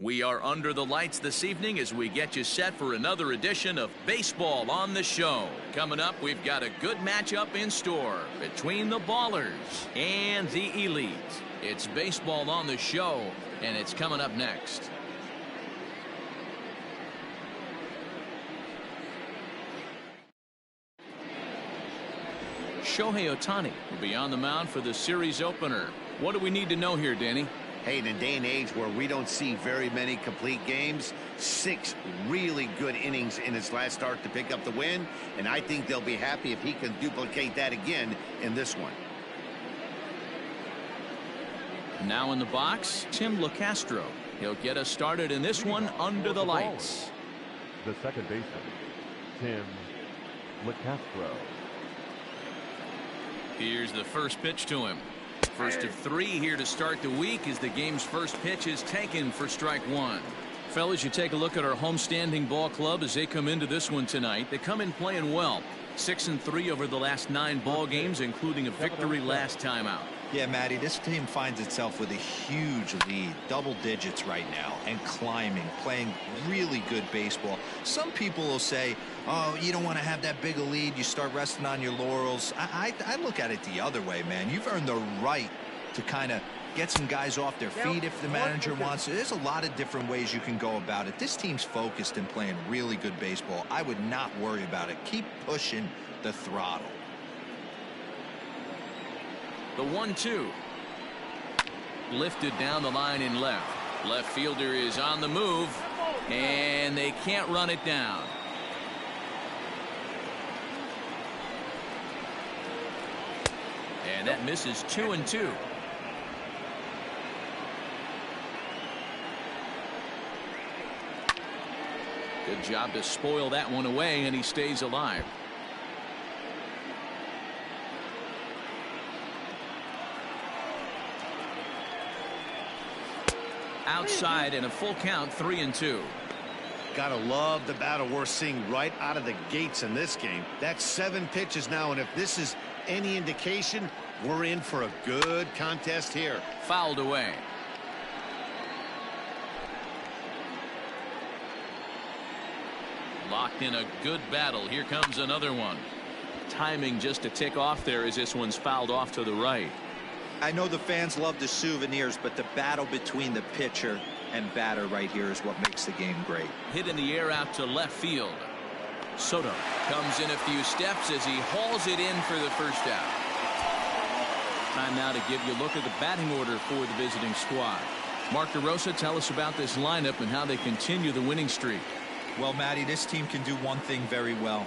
We are under the lights this evening as we get you set for another edition of Baseball on the Show. Coming up, we've got a good matchup in store between the Ballers and the Elite. It's Baseball on the Show, and it's coming up next. Shohei Ohtani will be on the mound for the series opener. What do we need to know here, Danny? Hey, in a day and age where we don't see very many complete games, 6 really good innings in his last start to pick up the win, and I think they'll be happy if he can duplicate that again in this one. Now in the box, Tim LeCastro. He'll get us started in this one under the lights. The second baseman, Tim LeCastro. Here's the first pitch to him. First of 3 here to start the week as the game's first pitch is taken for strike 1. Fellas, you take a look at our homestanding ball club as they come into this one tonight. They come in playing well. 6-3 over the last 9 ball games, including a victory last time out. Yeah, Matty, this team finds itself with a huge lead, double digits right now, and climbing, playing really good baseball. Some people will say, oh, you don't want to have that big a lead, you start resting on your laurels. I look at it the other way, man. You've earned the right to kind of get some guys off their feet if the manager wants to. There's a lot of different ways you can go about it. This team's focused and playing really good baseball. I would not worry about it. Keep pushing the throttle. The 1-2. Lifted down the line in left. Left fielder is on the move, and they can't run it down. And that misses 2-2. Good job to spoil that one away, and he stays alive. Outside and a full count, 3-2. Gotta love the battle we're seeing right out of the gates in this game. That's 7 pitches now, and if this is any indication, we're in for a good contest here. Fouled away. Locked in a good battle. Here comes another one. Timing just a tick off there as this one's fouled off to the right. I know the fans love the souvenirs, but the battle between the pitcher and batter right here is what makes the game great. Hit in the air out to left field. Soto comes in a few steps as he hauls it in for the first out. Time now to give you a look at the batting order for the visiting squad. Mark DeRosa, tell us about this lineup and how they continue the winning streak. Well, Matty, this team can do one thing very well.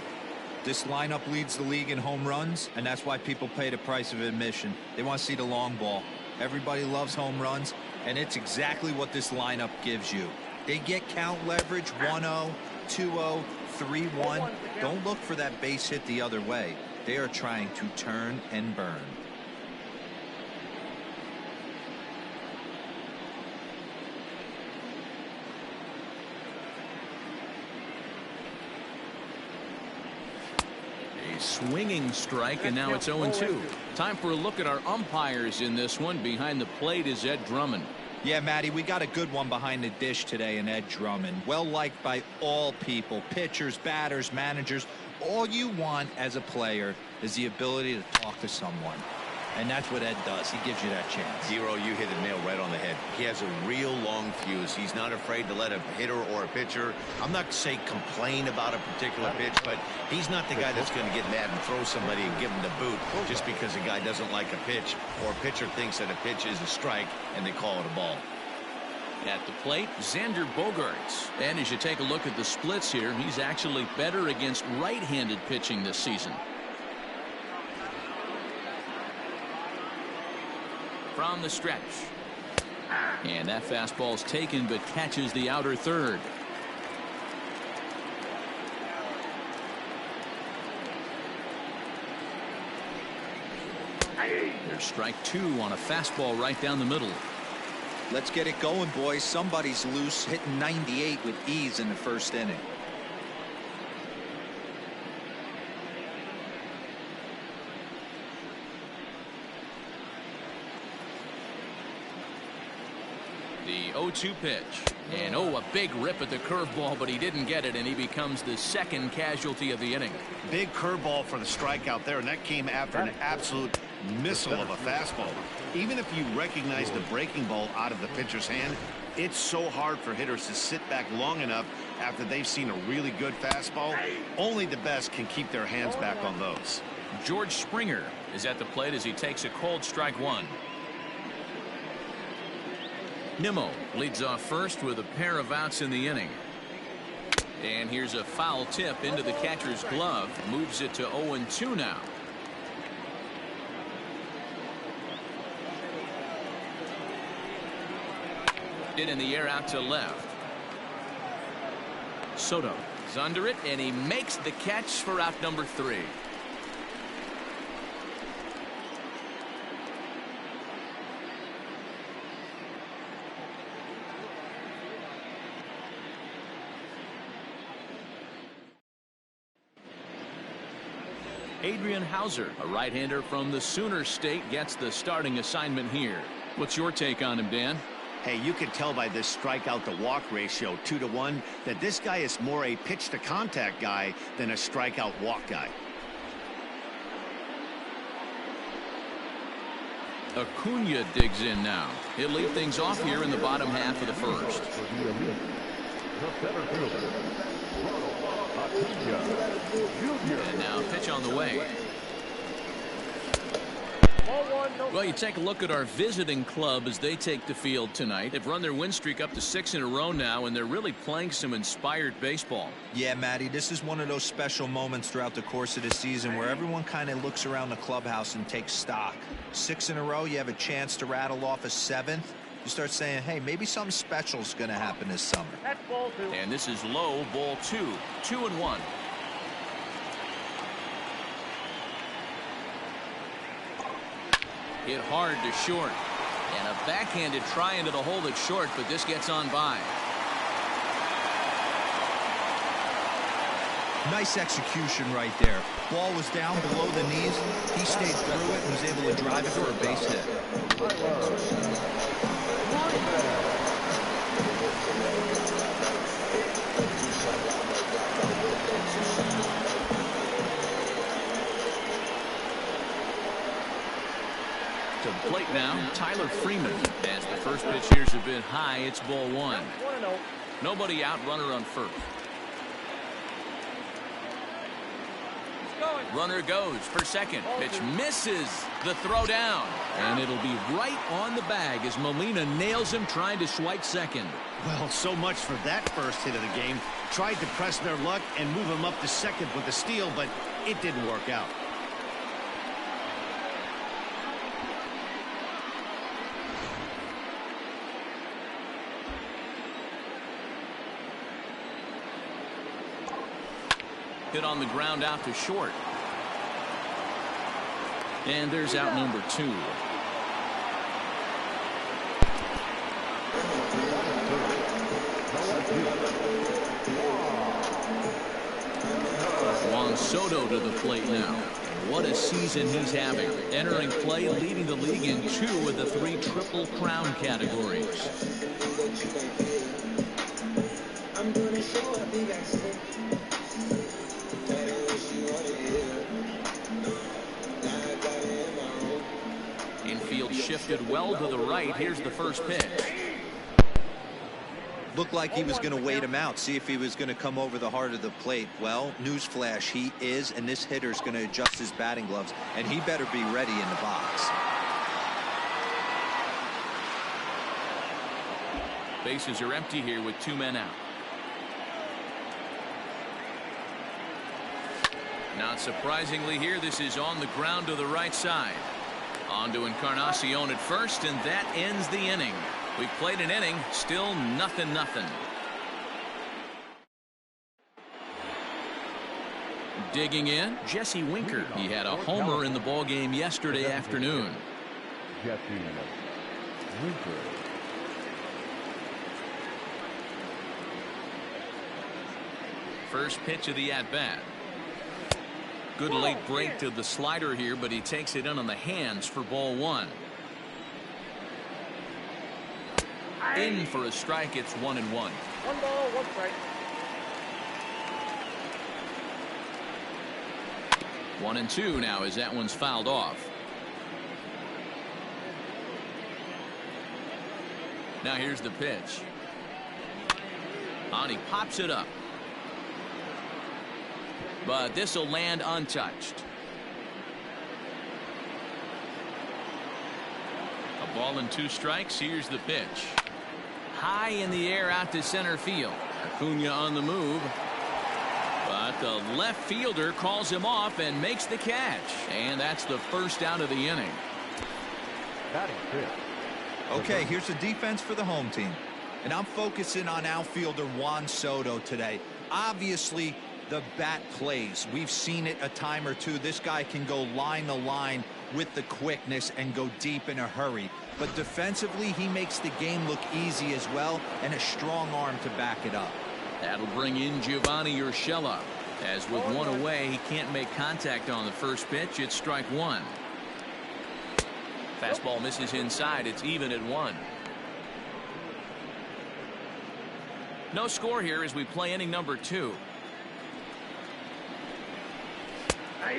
This lineup leads the league in home runs, and that's why people pay the price of admission. They want to see the long ball. Everybody loves home runs, and it's exactly what this lineup gives you. They get count leverage 1-0, 2-0, 3-1. Don't look for that base hit the other way. They are trying to turn and burn. Swinging strike, and now it's 0-2. Time for a look at our umpires in this one. Behind the plate is Ed Drummond. Yeah, Matty, we got a good one behind the dish today in Ed Drummond. Well liked by all people, pitchers, batters, managers. All you want as a player is the ability to talk to someone. And that's what Ed does. He gives you that chance. Zero, you hit the nail right on the head. He has a real long fuse. He's not afraid to let a hitter or a pitcher, I'm not say complain about a particular pitch, but he's not the guy that's going to get mad and throw somebody and give him the boot just because a guy doesn't like a pitch or a pitcher thinks that a pitch is a strike and they call it a ball. At the plate, Xander Bogaerts. And as you take a look at the splits here, he's actually better against right-handed pitching this season. From the stretch. And that fastball's taken but catches the outer third. There's strike 2 on a fastball right down the middle. Let's get it going, boys. Somebody's loose, hitting 98 with ease in the first inning. 0-2 pitch. And a big rip at the curveball, but he didn't get it, and he becomes the second casualty of the inning. Big curveball for the strikeout there, and that came after an absolute missile of a fastball. Even if you recognize the breaking ball out of the pitcher's hand, it's so hard for hitters to sit back long enough after they've seen a really good fastball. Only the best can keep their hands back on those. George Springer is at the plate as he takes a called strike one. Nimmo leads off first with a pair of outs in the inning. And here's a foul tip into the catcher's glove. Moves it to 0-2 now. Hit in the air out to left. Soto is under it, and he makes the catch for out number 3. Adrian Hauser, a right-hander from the Sooner State, gets the starting assignment here. What's your take on him, Dan? Hey, you can tell by this strikeout to walk ratio 2-to-1 that this guy is more a pitch to contact guy than a strikeout walk guy. Acuna digs in now. He'll lead things off here in the bottom half of the first. And now pitch on the way. Well, you take a look at our visiting club as they take the field tonight. They've run their win streak up to 6 in a row now, and they're really playing some inspired baseball. Yeah, Matty, this is one of those special moments throughout the course of the season where everyone kind of looks around the clubhouse and takes stock. 6 in a row, you have a chance to rattle off a 7th. You start saying, hey, maybe something special is going to happen this summer. And this is low, ball 2, 2-1. Hit hard to short. And a backhanded try into the hole that's short, but this gets on by. Nice execution right there. Ball was down below the knees. He stayed through it and was able to drive it for a base hit. To the plate now, Tyler Freeman. As the first pitch here's a bit high, it's ball 1. Nobody out, runner on first. Runner goes for second. Pitch misses the throw down. And it'll be right on the bag as Molina nails him trying to swipe second. Well, so much for that first hit of the game. Tried to press their luck and move him up to second with a steal, but it didn't work out. Hit on the ground out to short. And there's out number 2. Juan Soto to the plate now. What a season he's having. Entering play, leading the league in 2 of the 3 Triple Crown categories. Infield shifted well to the right. Here's the first pitch. Looked like he was going to wait him out, see if he was going to come over the heart of the plate. Well, newsflash, he is, and this hitter's going to adjust his batting gloves, and he better be ready in the box. Bases are empty here with 2 men out. Not surprisingly here, this is on the ground to the right side. On to Encarnacion at first, and that ends the inning. We've played an inning, still 0-0. Digging in, Jesse Winker. He had a homer in the ballgame yesterday afternoon. Jesse Winker. First pitch of the at-bat. Good late break to the slider here, but he takes it in on the hands for ball 1. In for a strike. It's 1-1. 1 ball, 1 strike. 1-2 now as that one's fouled off. Now here's the pitch. And he pops it up. But this will land untouched. A ball and 2 strikes. Here's the pitch. High in the air out to center field. Acuna on the move. But the left fielder calls him off and makes the catch. And that's the first out of the inning. Batting fifth. Okay, here's the defense for the home team. And I'm focusing on outfielder Juan Soto today. Obviously, the bat plays. We've seen it a time or two. This guy can go line to line with the quickness and go deep in a hurry. But defensively, he makes the game look easy as well, and a strong arm to back it up. That'll bring in Giovanni Urshela. As with 1 away, he can't make contact on the first pitch. It's strike 1. Fastball misses inside. It's even at 1. No score here as we play inning number 2.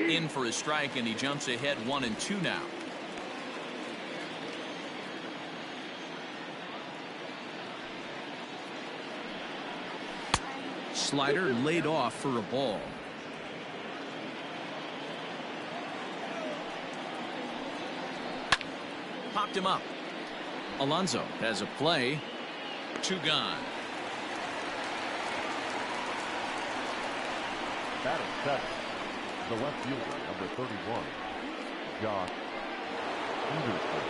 In for a strike, and he jumps ahead 1-2 now. Slider laid off for a ball. Popped him up. Alonso has a play. 2 gone. Batting seventh. The left fielder, number 31, Josh Peterson.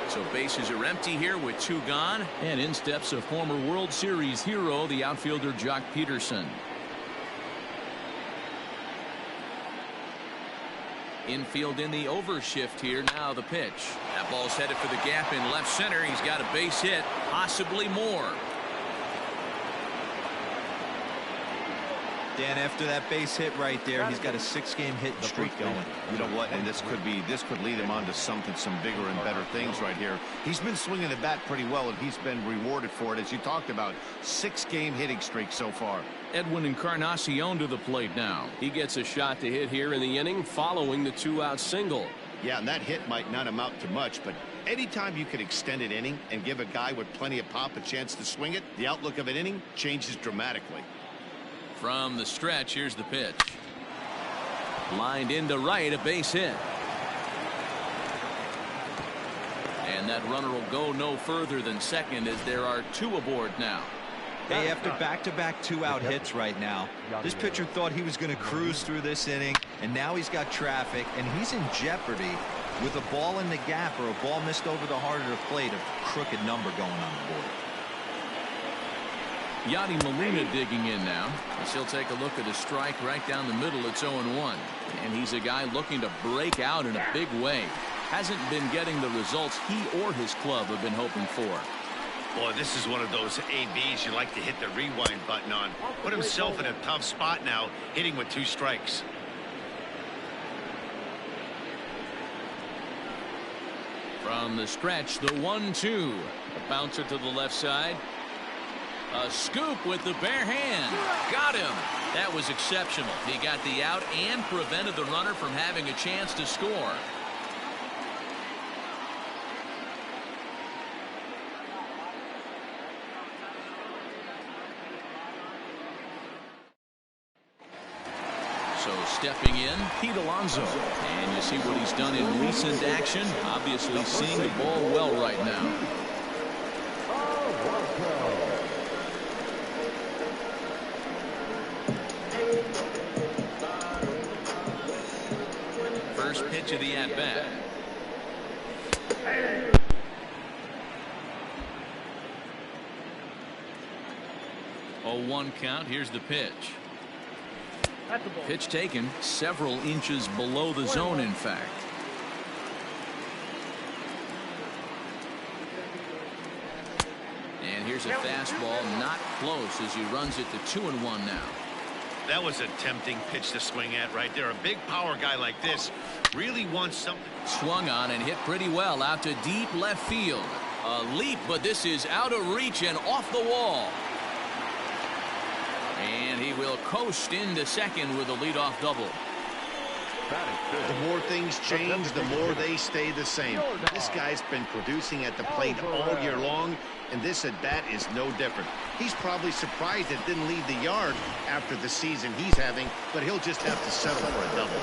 So bases are empty here with 2 gone. And in steps a former World Series hero, the outfielder Jock Peterson. Infield in the overshift here. Now the pitch. That ball's headed for the gap in left center. He's got a base hit, possibly more. Dan, after that base hit right there, he's got a 6-game hit streak going. You know what? And this could lead him on to some bigger and better things right here. He's been swinging the bat pretty well, and he's been rewarded for it, as you talked about. 6-game hitting streak so far. Edwin Encarnacion to the plate now. He gets a shot to hit here in the inning following the 2-out single. Yeah, and that hit might not amount to much, but anytime you can extend an inning and give a guy with plenty of pop a chance to swing it, the outlook of an inning changes dramatically. From the stretch, here's the pitch. Lined into right, a base hit. And that runner will go no further than second as there are 2 aboard now. Hey, after back-to-back 2-out hits right now, this pitcher thought he was going to cruise through this inning, and now he's got traffic, and he's in jeopardy with a ball in the gap or a ball missed over the heart of the plate, a crooked number going on the board. Yadi Molina digging in now. As he'll take a look at a strike right down the middle. It's 0-1. And he's a guy looking to break out in a big way. Hasn't been getting the results he or his club have been hoping for. Boy, this is one of those ABs you like to hit the rewind button on. Put himself in a tough spot now, hitting with 2 strikes. From the stretch, the 1-2. A bouncer to the left side. A scoop with the bare hand. Got him. That was exceptional. He got the out and prevented the runner from having a chance to score. So stepping in, Pete Alonso. And you see what he's done in recent action. Obviously seeing the ball well right now. First pitch of the at-bat. Oh, 1 count. Here's the pitch. Pitch taken several inches below the zone, in fact. And here's a fastball not close as he runs it to 2-1 now. That was a tempting pitch to swing at right there. A big power guy like this really wants something. Swung on and hit pretty well out to deep left field. A leap, but this is out of reach and off the wall. And he will coast into second with a leadoff double. The more things change, the more they stay the same. This guy's been producing at the plate all year long, and this at bat is no different. He's probably surprised it didn't leave the yard after the season he's having, but he'll just have to settle for a double.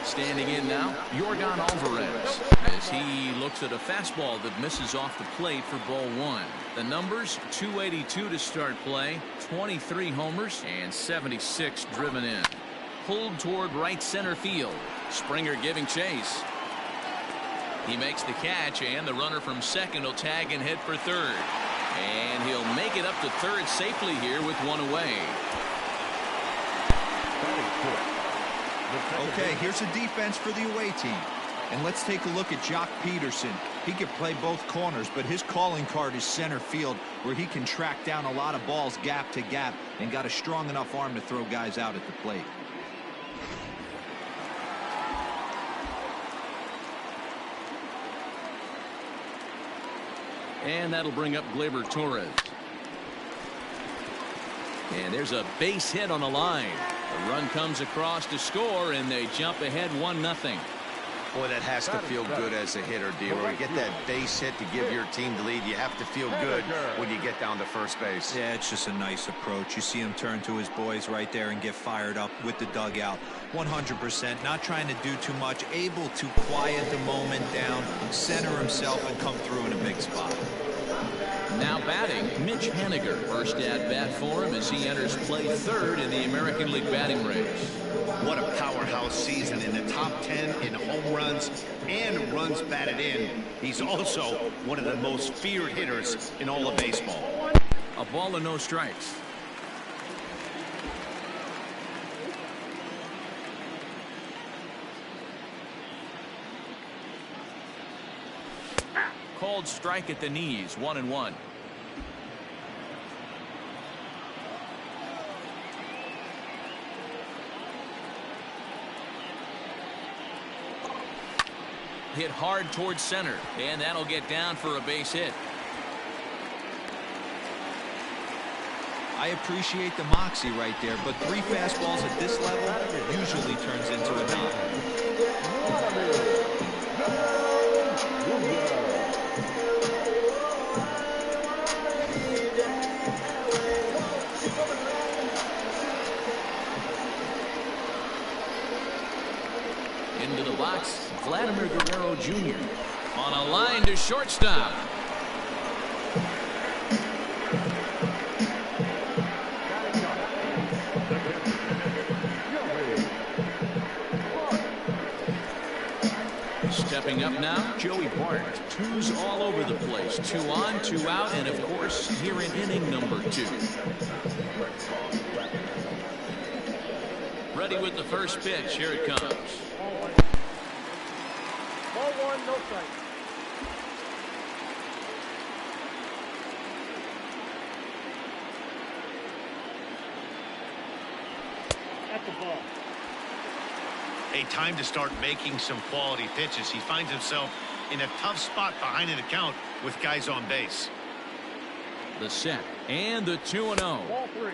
Standing in now, Yordan Alvarez, as he looks at a fastball that misses off the plate for ball one. The numbers: 282 to start play, 23 homers, and 76 driven in. Pulled toward right center field. Springer giving chase. He makes the catch, and the runner from second will tag and head for third. And he'll make it up to third safely here with one away. Okay, here's a defense for the away team. And let's take a look at Jock Peterson. He can play both corners, but his calling card is center field, where he can track down a lot of balls gap to gap and got a strong enough arm to throw guys out at the plate. And that'll bring up Gleyber Torres. And there's a base hit on the line. The run comes across to score, and they jump ahead 1-0. Boy, that has to feel good as a hitter, D-Roy. You get that base hit to give your team the lead. You have to feel good when you get down to first base. Yeah, it's just a nice approach. You see him turn to his boys right there and get fired up with the dugout. 100%, not trying to do too much, able to quiet the moment down, center himself, and come through in a big spot. Now batting, Mitch Haniger. First at bat for him as he enters play third in the American League batting race. What a powerhouse season, in the top 10 in home runs and runs batted in. He's also one of the most feared hitters in all of baseball. A ball and no strikes. Called strike at the knees, 1-1. Hit hard towards center, and that'll get down for a base hit. I appreciate the moxie right there, but 3 fastballs at this level usually turns into a knock. Into the box, Vladimir Guerrero Jr. on a line to shortstop. Stepping up now, Joey Bart. 2s all over the place. 2 on, 2 out, and of course, here in inning number 2. Ready with the first pitch. Here it comes. Ball 1, no strike. At the ball. A time to start making some quality pitches. He finds himself in a tough spot behind an account with guys on base. The set and the 2-0. Ball 3.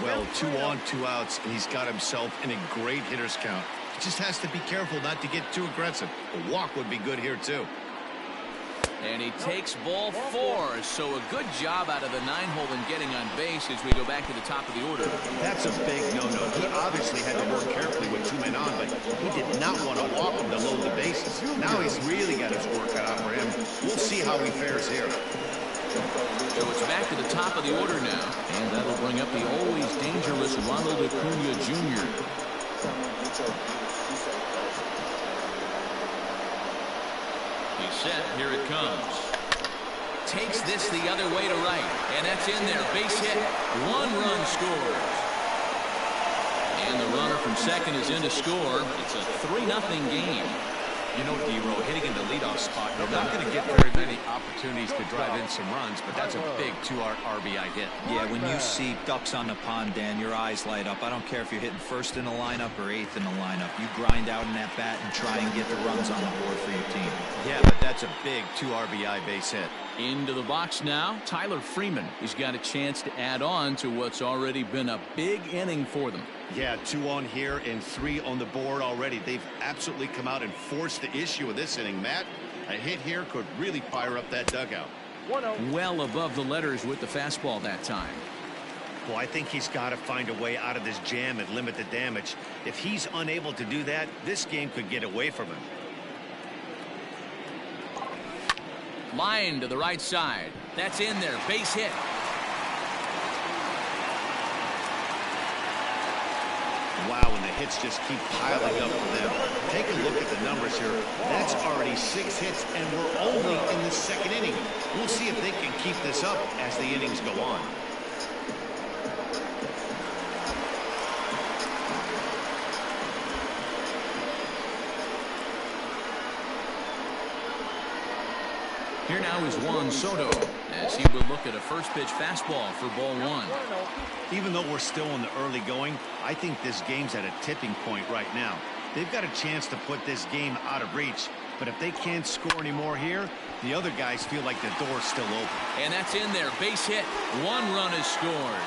Well, 2 on, 2 outs, and he's got himself in a great hitter's count. He just has to be careful not to get too aggressive. A walk would be good here, too. And he takes ball 4. So a good job out of the 9-hole in getting on base as we go back to the top of the order. That's a big no-no. He obviously had to work carefully with 2 men on, but he did not want to walk him to load the bases. Now he's really got his work cut out for him. We'll see how he fares here. So it's back to the top of the order now, and that'll bring up the always dangerous Ronald Acuna Jr. He's set. Here it comes. Takes this the other way to right, and that's in there. Base hit. 1 run scores. And the runner from second is in to score. It's a 3-0 game. You know, D-Row, hitting in the leadoff spot, you're not going to get very many opportunities to drive in some runs, but that's a big 2 RBI hit. Yeah, when you see ducks on the pond, Dan, your eyes light up. I don't care if you're hitting first in the lineup or eighth in the lineup. You grind out in that bat and try and get the runs on the board for your team. Yeah, but that's a big 2 RBI base hit. Into the box now, Tyler Freeman. He's got a chance to add on to what's already been a big inning for them. Yeah, 2 on here and 3 on the board already. They've absolutely come out and forced the issue of this inning, Matt. A hit here could really fire up that dugout. 1-0. Well above the letters with the fastball that time. Well, I think he's got to find a way out of this jam and limit the damage. If he's unable to do that, this game could get away from him. Line to the right side. That's in there. Base hit. Wow, and the hits just keep piling up for them. Take a look at the numbers here. That's already 6 hits, and we're only in the 2nd inning. We'll see if they can keep this up as the innings go on. Here now is Juan Soto as he will look at a first pitch fastball for ball 1. Even though we're still in the early going, I think this game's at a tipping point right now. They've got a chance to put this game out of reach, but if they can't score any more here, the other guys feel like the door's still open. And that's in there. Base hit. 1 run is scored.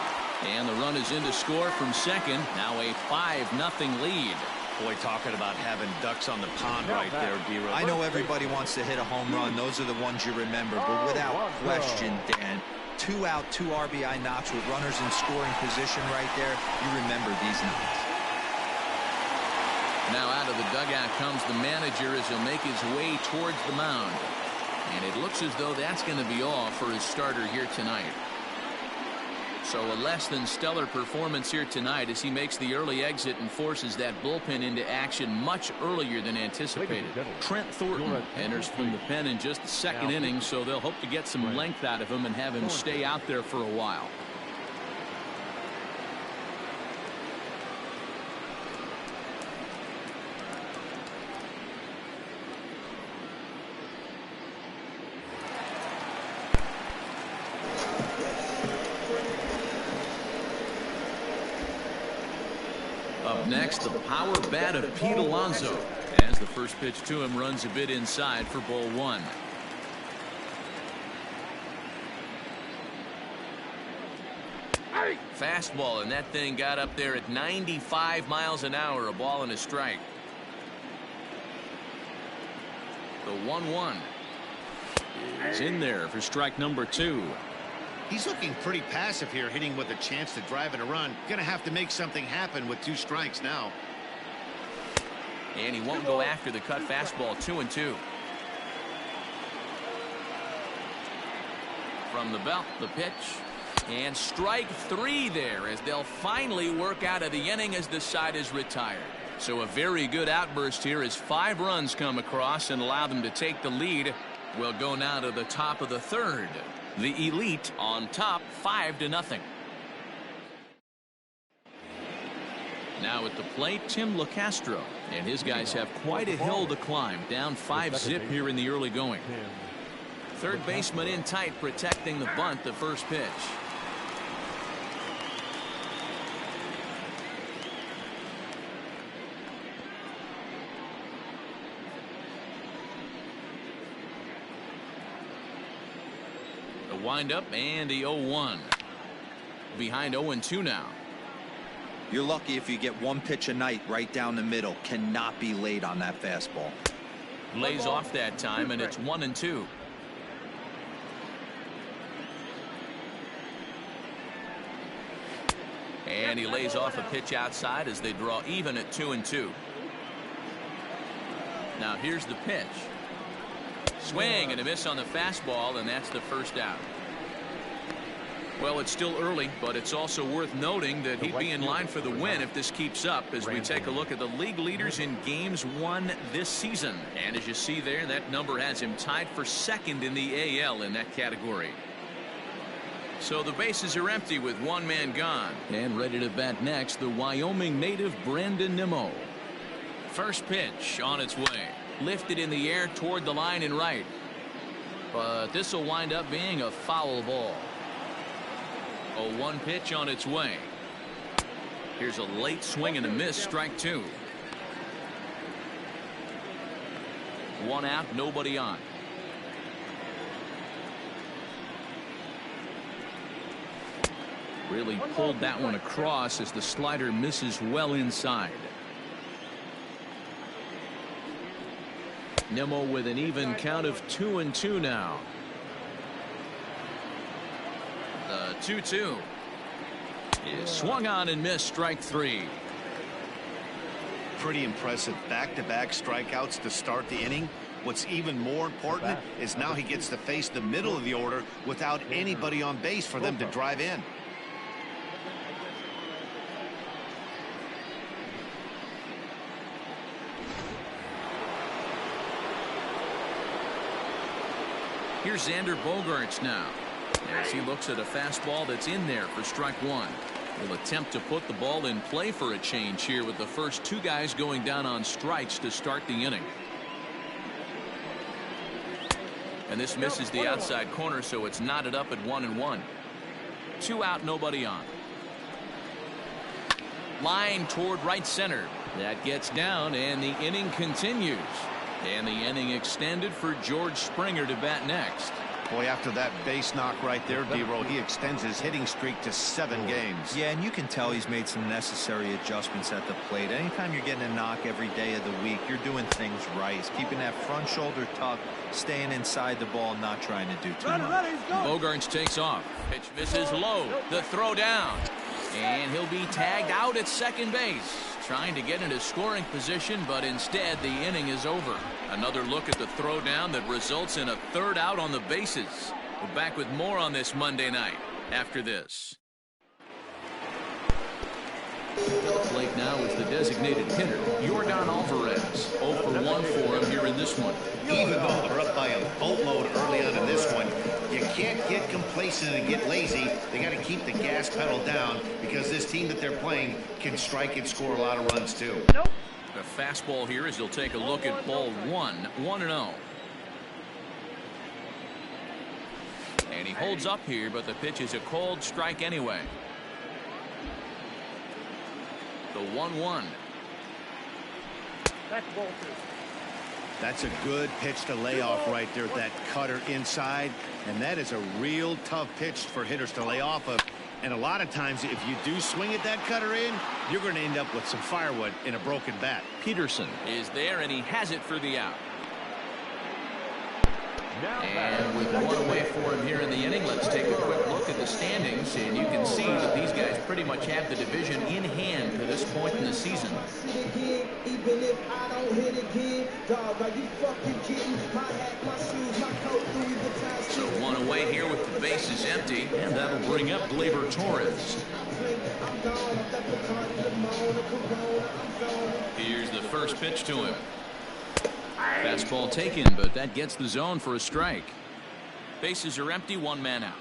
And the run is in to score from second. Now a 5-0 lead. Boy, talking about having ducks on the pond right there, D-Row. I know everybody wants to hit a home run. Those are the ones you remember. But without question, Dan, 2 out, 2 RBI knocks with runners in scoring position right there. You remember these knocks. Now out of the dugout comes the manager as he'll make his way towards the mound. And it looks as though that's going to be all for his starter here tonight. So a less than stellar performance here tonight as he makes the early exit and forces that bullpen into action much earlier than anticipated. Trent Thornton enters from the pen in just the 2nd inning, so they'll hope to get some length out of him and have him stay out there for a while. Up next, the power bat of Pete Alonso as the first pitch to him runs a bit inside for ball 1. Fastball, and that thing got up there at 95 miles an hour, a ball and a strike. The 1-1 is in there for strike number 2. He's looking pretty passive here, hitting with a chance to drive in a run. Gonna have to make something happen with 2 strikes now. And he won't go after the cut fastball. 2-2. From the belt, the pitch. And strike 3 there as they'll finally work out of the inning as the side is retired. So a very good outburst here as 5 runs come across and allow them to take the lead. We'll go now to the top of the 3rd. The Elite on top 5-0. Now at the plate, Tim LeCastro, and his guys have quite a hill to climb, down 5-zip here in the early going. Third baseman in tight, protecting the bunt, the first pitch. The windup and the 0-1. Behind 0-2 now. You're lucky if you get 1 pitch a night right down the middle. Cannot be late on that fastball. Lays off that time, and it's 1-2. And he lays off a pitch outside as they draw even at 2-2. Now here's the pitch. Swing and a miss on the fastball, and that's the first out. Well, it's still early, but it's also worth noting that he'd be in line for the win if this keeps up as we take a look at the league leaders in games won this season. And as you see there, that number has him tied for 2nd in the AL in that category. So the bases are empty with 1 man gone. And ready to bat next, the Wyoming native Brandon Nimmo. First pitch on its way. lifted in the air toward the line and right. But this will wind up being a foul ball. A 1 pitch on its way. Here's a late swing and a miss, strike 2. 1 out, nobody on. Really pulled that one across as the slider misses well inside. Nimmo with an even count of 2-2 now. The 2-2 is swung on and missed, strike 3. Pretty impressive back-to-back strikeouts to start the inning. What's even more important is now he gets to face the middle of the order without anybody on base for them to drive in. Here's Xander Bogaerts now as he looks at a fastball that's in there for strike 1. Will attempt to put the ball in play for a change here with the first 2 guys going down on strikes to start the inning. And this misses the outside corner, so it's knotted up at 1-1. 2 out, nobody on. Line toward right center. That gets down and the inning continues. And the inning extended for George Springer to bat next. Boy, after that base knock right there, D-Roll, he extends his hitting streak to 7 games. Yeah, and you can tell he's made some necessary adjustments at the plate. Anytime you're getting a knock every day of the week, you're doing things right. He's keeping that front shoulder tucked, staying inside the ball, not trying to do too much. Bogaerts takes off. Pitch misses low. The throw down. And he'll be tagged out at second base. Trying to get into scoring position, but instead the inning is over. Another look at the throw down that results in a 3rd out on the bases. We're back with more on this Monday night after this. Plate now is the designated hitter, Yordan Alvarez. 0 for 1 for him here in this one. Even though they're up by a boatload early on in this one, you can't get complacent and get lazy. They got to keep the gas pedal down because this team that they're playing can strike and score a lot of runs too. The fastball here as he'll take a look at ball 1, 1-0. And he holds up here, but the pitch is a called strike anyway. The 1-1. That's a good pitch to lay off right there. That cutter inside, and that is a real tough pitch for hitters to lay off of. And a lot of times, if you do swing at that cutter in, you're going to end up with some firewood in a broken bat. Peterson is there, and he has it for the out. And with 1 away for him here in the inning, let's take a quick look at the standings, and you can see that these guys pretty much have the division in hand to this point in the season. So 1 away here with the bases empty, and that'll bring up Gleyber Torres. Here's the first pitch to him. Fastball taken, but that gets the zone for a strike. Bases are empty, 1 man out.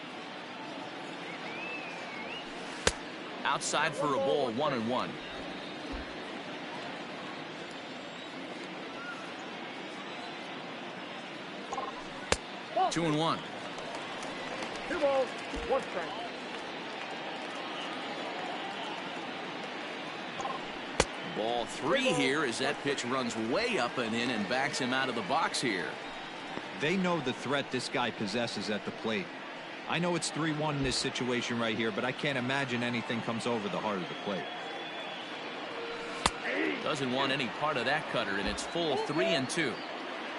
Outside for a ball, 1-1. Two and 1. 2 balls, 1 strike. Ball 3 here as that pitch runs way up and in and backs him out of the box here. They know the threat this guy possesses at the plate. I know it's 3-1 in this situation right here, but I can't imagine anything comes over the heart of the plate. Doesn't want any part of that cutter, and it's full 3-2.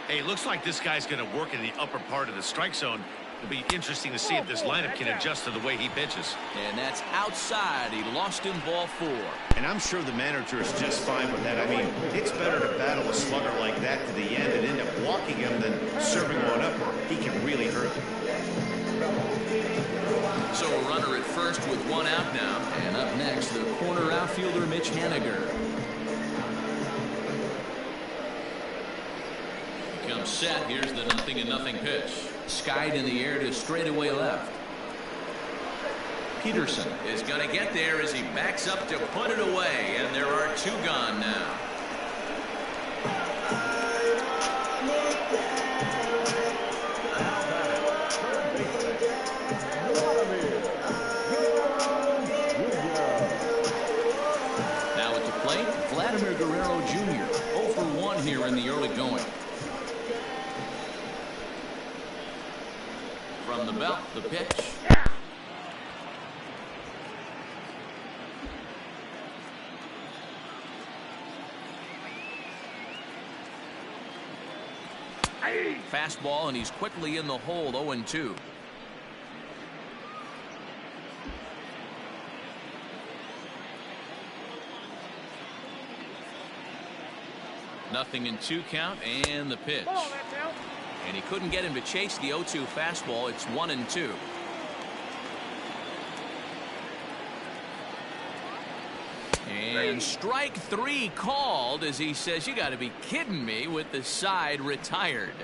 Hey, looks like this guy's going to work in the upper part of the strike zone. It'll be interesting to see if this lineup can adjust to the way he pitches. And that's outside. He lost in ball 4. And I'm sure the manager is just fine with that. I mean, it's better to battle a slugger like that to the end and end up walking him than serving one up where he can really hurt him. So a runner at first with 1 out now. And up next, the corner outfielder Mitch Haniger. Comes set. Here's the 0-0 pitch. Skied in the air to straightaway left. Peterson is going to get there as he backs up to put it away, and there are 2 gone now. in the early going. From the belt, the pitch. Fastball, and he's quickly in the hole. 0-2. Nothing in 2 count, and the pitch. And he couldn't get him to chase the 0-2 fastball. It's 1-2. And strike 3 called as he says, "You got to be kidding me," with the side retired.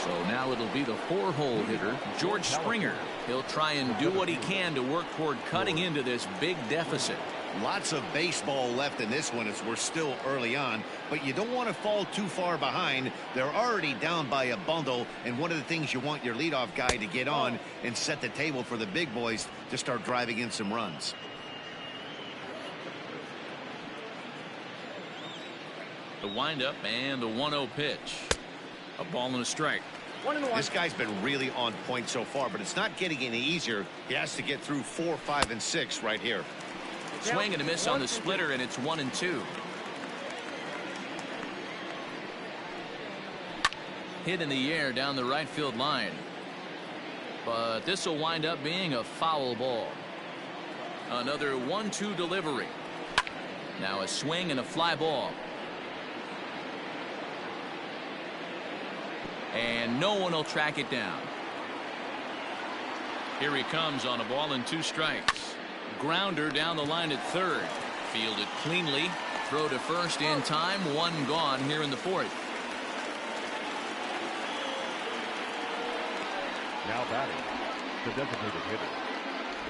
So now it'll be the 4-hole hitter, George Springer. He'll try and do what he can to work toward cutting into this big deficit. Lots of baseball left in this one as we're still early on, but you don't want to fall too far behind. They're already down by a bundle, and one of the things you want your leadoff guy to get on and set the table for the big boys to start driving in some runs. The windup and the 1-0 pitch. A ball and a strike. This guy's been really on point so far, but it's not getting any easier. He has to get through 4, 5, and 6 right here. Swing and a miss on the splitter, and it's 1-2. Hit in the air down the right field line. But this will wind up being a foul ball. Another 1-2 delivery. Now a swing and a fly ball. And no one will track it down. Here he comes on a ball and 2 strikes. Grounder down the line at third. Fielded cleanly. Throw to first in time. 1 gone here in the 4th. Now batting, the designated hitter,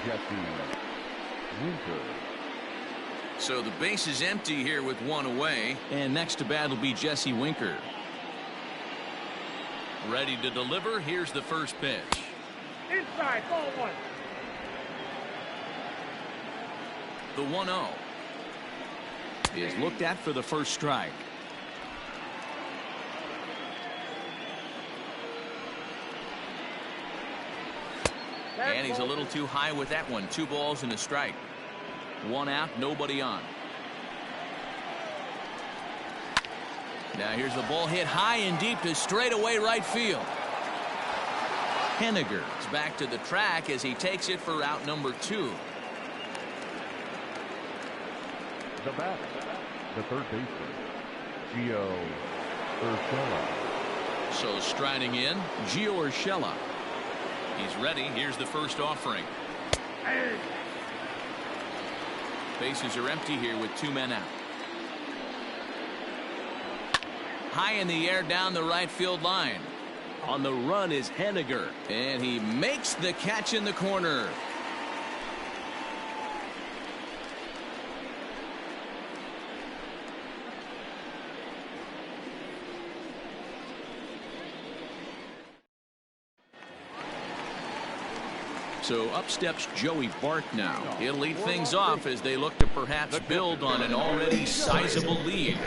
Jesse Winker. So the base is empty here with 1 away. And next to bat will be Jesse Winker. Ready to deliver. Here's the first pitch. Inside, ball 1. The 1-0 is looked at for the first strike. And he's a little too high with that one. 2 balls and a strike. 1 out, nobody on. Now here's the ball hit high and deep to straightaway right field. Henniger is back to the track as he takes it for out number 2. The batter, the third baseman, Gio Urshela. So striding in, Gio Urshela. He's ready. Here's the first offering. Bases are empty here with 2 men out. High in the air down the right field line. On the run is Henniger, and he makes the catch in the corner. So up steps Joey Bart now. He'll lead things off as they look to perhaps build on an already sizable lead.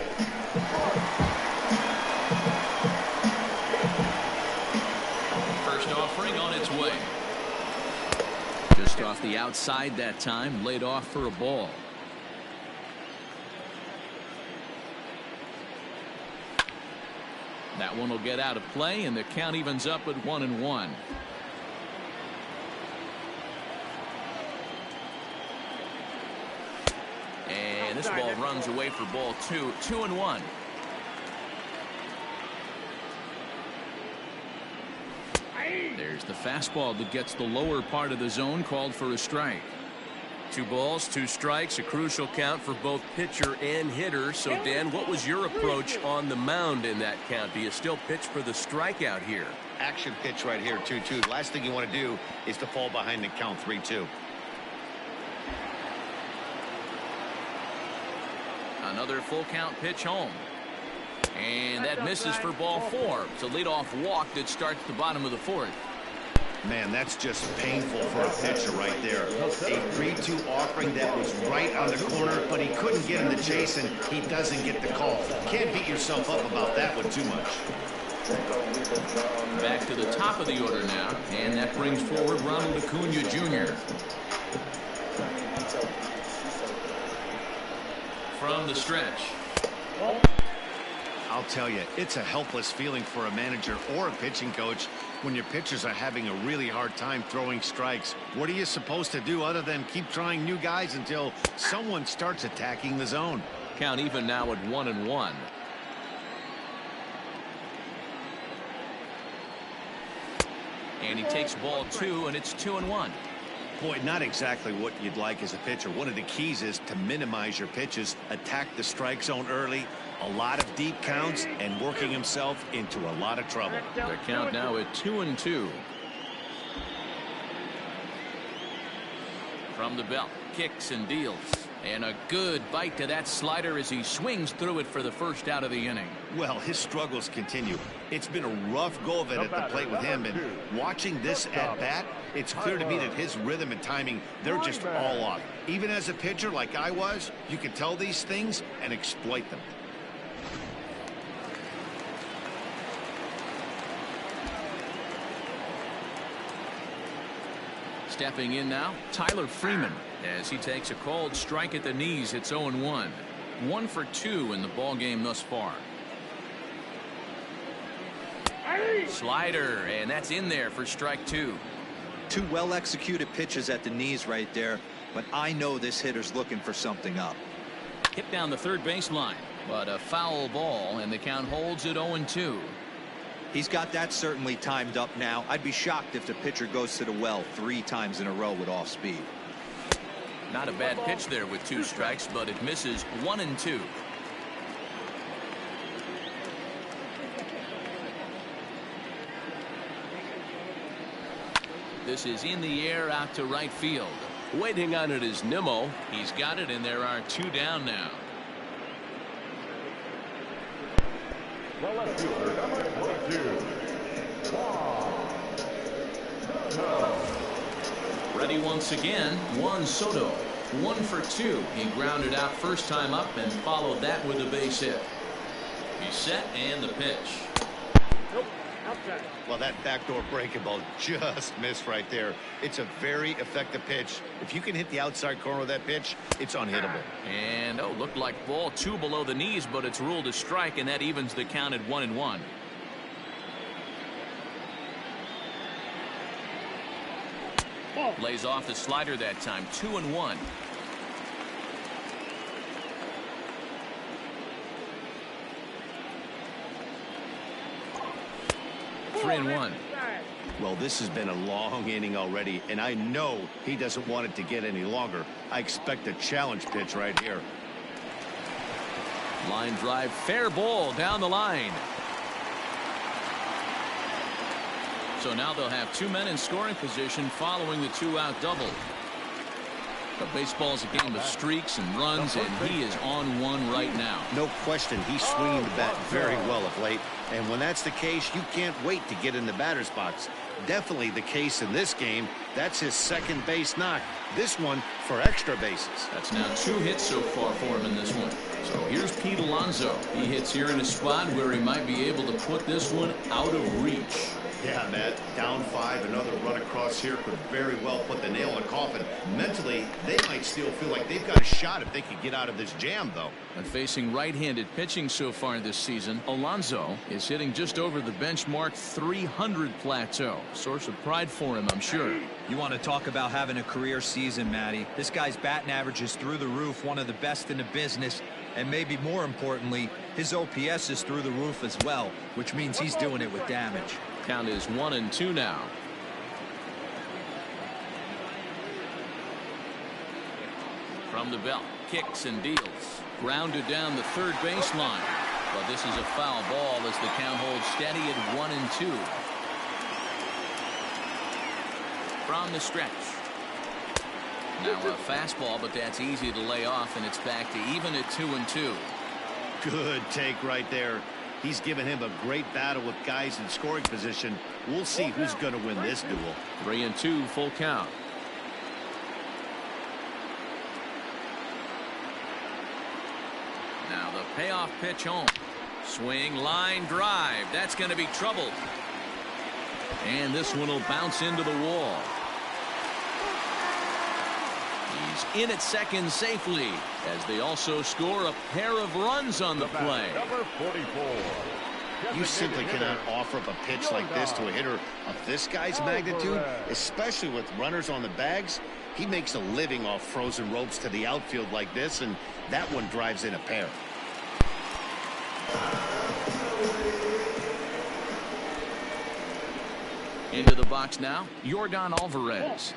First offering on its way. Just off the outside that time, laid off for a ball. That one will get out of play, and the count evens up at 1-1. And this ball runs away for ball 2. 2-1. There's the fastball that gets the lower part of the zone, called for a strike. 2 balls, 2 strikes, a crucial count for both pitcher and hitter. So, Dan, what was your approach on the mound in that count? Do you still pitch for the strikeout here? Action pitch right here, 2-2. The last thing you want to do is to fall behind the count 3-2. Another full count pitch home. And that misses for ball 4. It's a leadoff walk that starts the bottom of the 4th. Man, that's just painful for a pitcher right there. A 3-2 offering that was right on the corner, but he couldn't get in the chase, and he doesn't get the call. Can't beat yourself up about that one too much. Back to the top of the order now, and that brings forward Ronald Acuna Jr. From the stretch. I'll tell you, it's a helpless feeling for a manager or a pitching coach when your pitchers are having a really hard time throwing strikes. What are you supposed to do other than keep trying new guys until someone starts attacking the zone? Count even now at 1-1. And he takes ball 2, and it's 2-1. Boy, not exactly what you'd like as a pitcher. One of the keys is to minimize your pitches, attack the strike zone early, a lot of deep counts, and working himself into a lot of trouble. The count now at 2-2. From the belt, kicks and deals. And a good bite to that slider as he swings through it for the first out of the inning. Well, his struggles continue. It's been a rough go of it at the plate with him, and watching this at bat, it's clear to me that his rhythm and timing, they're just all off. Even as a pitcher like I was, you can tell these things and exploit them. Stepping in now, Tyler Freeman, as he takes a called strike at the knees. It's 0-1. 1 for 2 in the ball game thus far. Slider, and that's in there for strike 2. 2 well-executed pitches at the knees right there, but I know this hitter's looking for something up. Hit down the third baseline, but a foul ball, and the count holds at 0-2. He's got that certainly timed up now. I'd be shocked if the pitcher goes to the well 3 times in a row with off speed. Not a bad pitch there with 2 strikes, but it misses 1-2. This is in the air out to right field. Waiting on it is Nimmo. He's got it, and there are 2 down now. The left fielder, number 22. Ready once again, Juan Soto. 1 for 2. He grounded out first time up and followed that with a base hit. He's set, and the pitch. Well, that backdoor breaking ball just missed right there. It's a very effective pitch. If you can hit the outside corner of that pitch, it's unhittable. And, looked like ball 2 below the knees, but it's ruled a strike, and that evens the count at 1-1. Lays off the slider that time. 2-1. Three and 1. Well, this has been a long inning already, and I know he doesn't want it to get any longer. I expect a challenge pitch right here. Line drive, fair ball down the line. So now they'll have 2 men in scoring position following the 2-out double. But baseball's a game of streaks and runs, and he is on one right now. No question, he's swinging the bat very well of late. And when that's the case, you can't wait to get in the batter's box. Definitely the case in this game. That's his second base knock. This one for extra bases. That's now 2 hits so far for him in this one. So here's Pete Alonso. He hits here in a spot where he might be able to put this one out of reach. Yeah, Matt, down 5, another run across here could very well put the nail in the coffin. Mentally, they might still feel like they've got a shot if they could get out of this jam, though. And facing right-handed pitching so far this season, Alonso is hitting just over the benchmark 300 plateau. Source of pride for him, I'm sure. You want to talk about having a career season, Matty. This guy's batting average is through the roof, one of the best in the business. And maybe more importantly, his OPS is through the roof as well, which means he's doing it with damage. Count is 1-2 now. From the belt, kicks and deals. Grounded down the third baseline. But this is a foul ball as the count holds steady at 1-2. From the stretch. Now a fastball, but that's easy to lay off, and it's back to even at 2-2. Good take right there. He's given him a great battle with guys in scoring position. We'll see who's going to win this duel. 3-2 full count. Now the payoff pitch home. Swing, line drive. That's going to be trouble. And this one will bounce into the wall. He's in at second safely as they also score a pair of runs on the play. Number 44. You simply cannot offer up a pitch like this to a hitter of this guy's magnitude, especially with runners on the bags. He makes a living off frozen ropes to the outfield like this, and that one drives in a pair. Into the box now, Yordan Alvarez.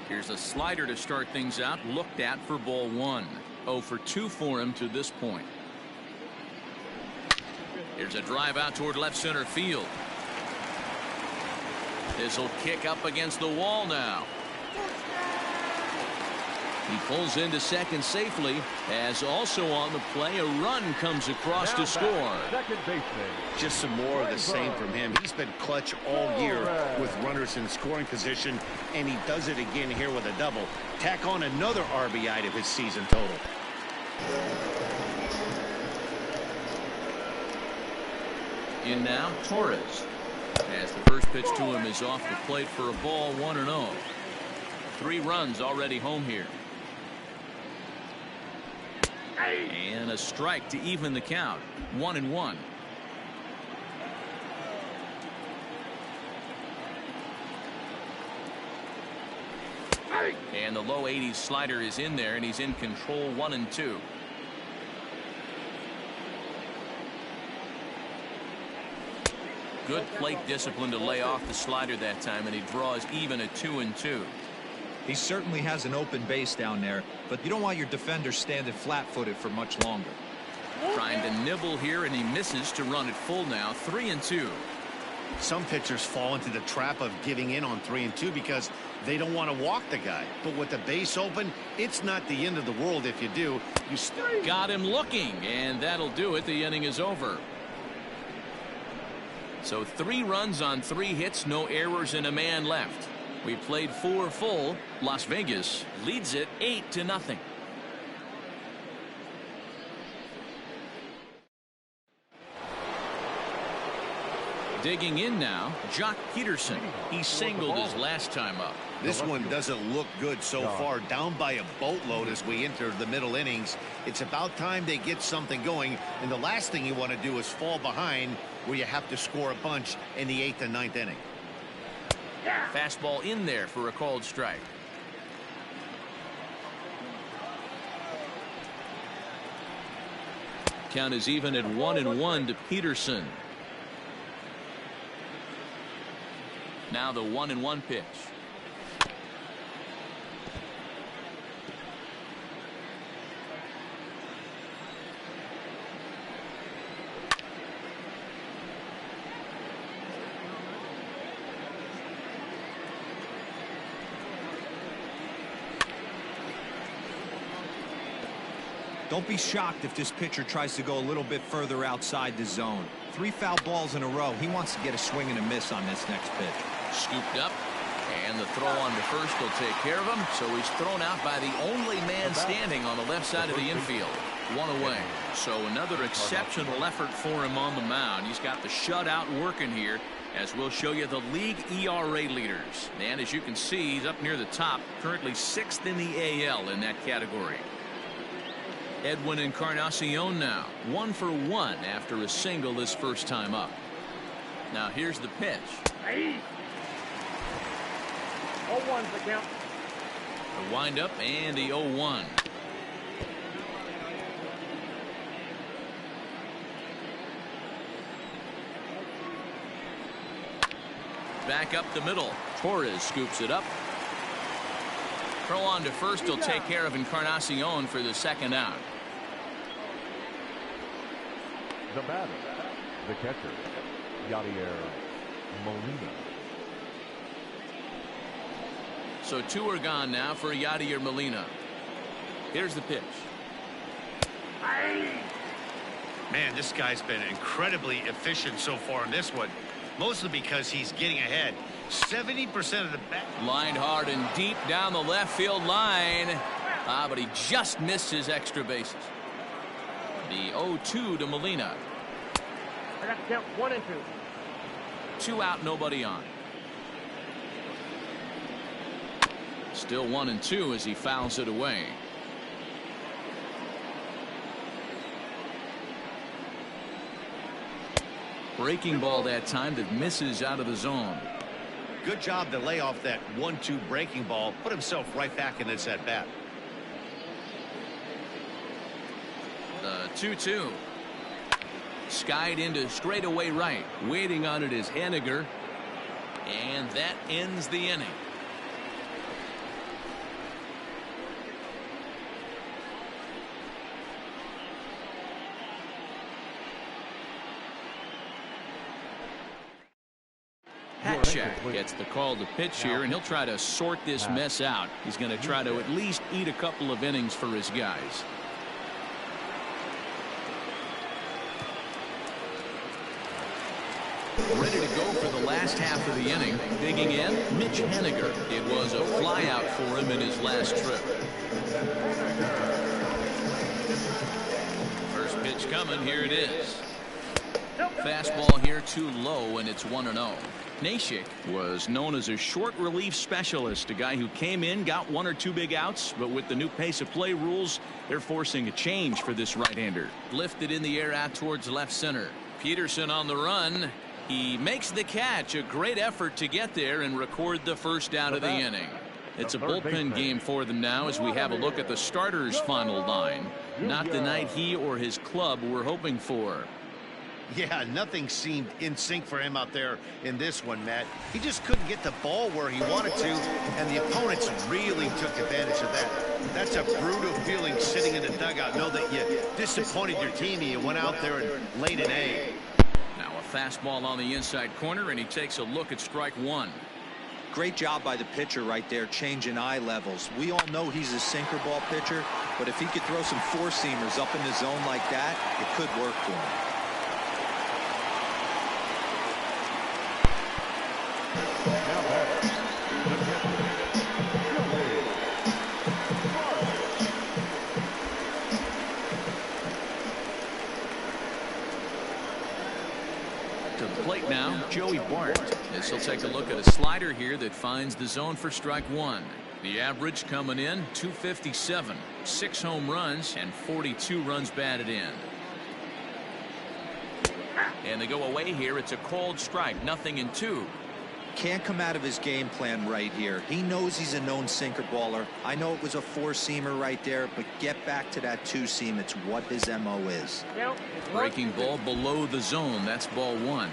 Here's a slider to start things out, looked at for ball 1. 0 for 2 for him to this point. Here's a drive out toward left center field. This will kick up against the wall now. He pulls into second safely, as also on the play a run comes across to score. Second baseman. Just some more of the same from him. He's been clutch all year with runners in scoring position, and he does it again here with a double. Tack on another RBI to his season total. In now, Torres. As the first pitch to him is off the plate for a ball, 1-0. 3 runs already home here. And a strike to even the count. 1-1. And the low 80s slider is in there, and he's in control. 1-2. Good plate discipline to lay off the slider that time, and he draws even at 2-2. He certainly has an open base down there, but you don't want your defender standing flat-footed for much longer. Trying to nibble here, and he misses to run it full now. 3-2. Some pitchers fall into the trap of giving in on 3-2 because they don't want to walk the guy. But with the base open, it's not the end of the world if you do. You still got him looking, and that'll do it. The inning is over. So 3 runs on 3 hits, no errors, and a man left. We played 4 full. Las Vegas leads it 8-0. Digging in now, Jock Peterson. He singled his last time up. This one doesn't look good so far. Down by a boatload as we enter the middle innings. It's about time they get something going, and the last thing you want to do is fall behind where you have to score a bunch in the 8th and 9th inning. Fastball in there for a called strike. Count is even at 1-1 to Peterson. Now the 1-1 pitch. Don't be shocked if this pitcher tries to go a little bit further outside the zone. 3 foul balls in a row. He wants to get a swing and a miss on this next pitch. Scooped up, and the throw on to first will take care of him. So he's thrown out by the only man standing on the left side of the infield. 1 away. So another exceptional effort for him on the mound. He's got the shutout working here, as we'll show you the league ERA leaders. And as you can see, he's up near the top, currently 6th in the AL in that category. Edwin Encarnacion now 1 for 1 after a single his first time up. Now here's the pitch. 0-1's the count. The windup and the 0-1. Back up the middle. Torres scoops it up. Throw on to first will take care of Encarnacion for the second out. The batter, the catcher, Yadier Molina. So 2 are gone now for Yadier Molina. Here's the pitch. Man, this guy's been incredibly efficient so far in this one, mostly because he's getting ahead. 70% of the bat. Lined hard and deep down the left field line. But he just missed his extra bases. The 0-2 to Molina. I got to count 1 and 2. 2 out, nobody on. Still 1 and 2 as he fouls it away. Breaking ball that time that misses out of the zone. Good job to lay off that 1-2 breaking ball. Put himself right back in this at bat. The 2-2. Skied into straightaway right. Waiting on it is Haniger. And that ends the inning. Hatchak gets the call to pitch here, and he'll try to sort this mess out. He's going to try to at least eat a couple of innings for his guys. Ready to go for the last half of the inning. Digging in, Mitch Haniger. It was a flyout for him in his last trip. First pitch coming. Here it is. Fastball here too low, and it's 1-0. Nashik was known as a short relief specialist, a guy who came in, got 1 or 2 big outs, but with the new pace of play rules, they're forcing a change for this right-hander. Lifted in the air out towards left center. Peterson on the run. He makes the catch. A great effort to get there and record the first out of the inning. It's a bullpen game for them now as we have a look at the starters' final line. Not the night he or his club were hoping for. Yeah, nothing seemed in sync for him out there in this one, Matt. He just couldn't get the ball where he wanted to, and the opponents really took advantage of that. That's a brutal feeling sitting in the dugout. Know that you disappointed your team and you went out there and laid an egg. Now a fastball on the inside corner, and he takes a look at strike 1. Great job by the pitcher right there, changing eye levels. We all know he's a sinker ball pitcher, but if he could throw some four-seamers up in the zone like that, it could work for him. To the plate now, Joey Bart. As he'll take a look at a slider here that finds the zone for strike 1. The average coming in 257, 6 home runs and 42 runs batted in. And they go away here. It's a called strike, 0-2. Can't come out of his game plan right here. He knows he's a known sinker baller. I know it was a four-seamer right there, but get back to that two-seam. It's what his MO is. Breaking ball below the zone. That's ball 1.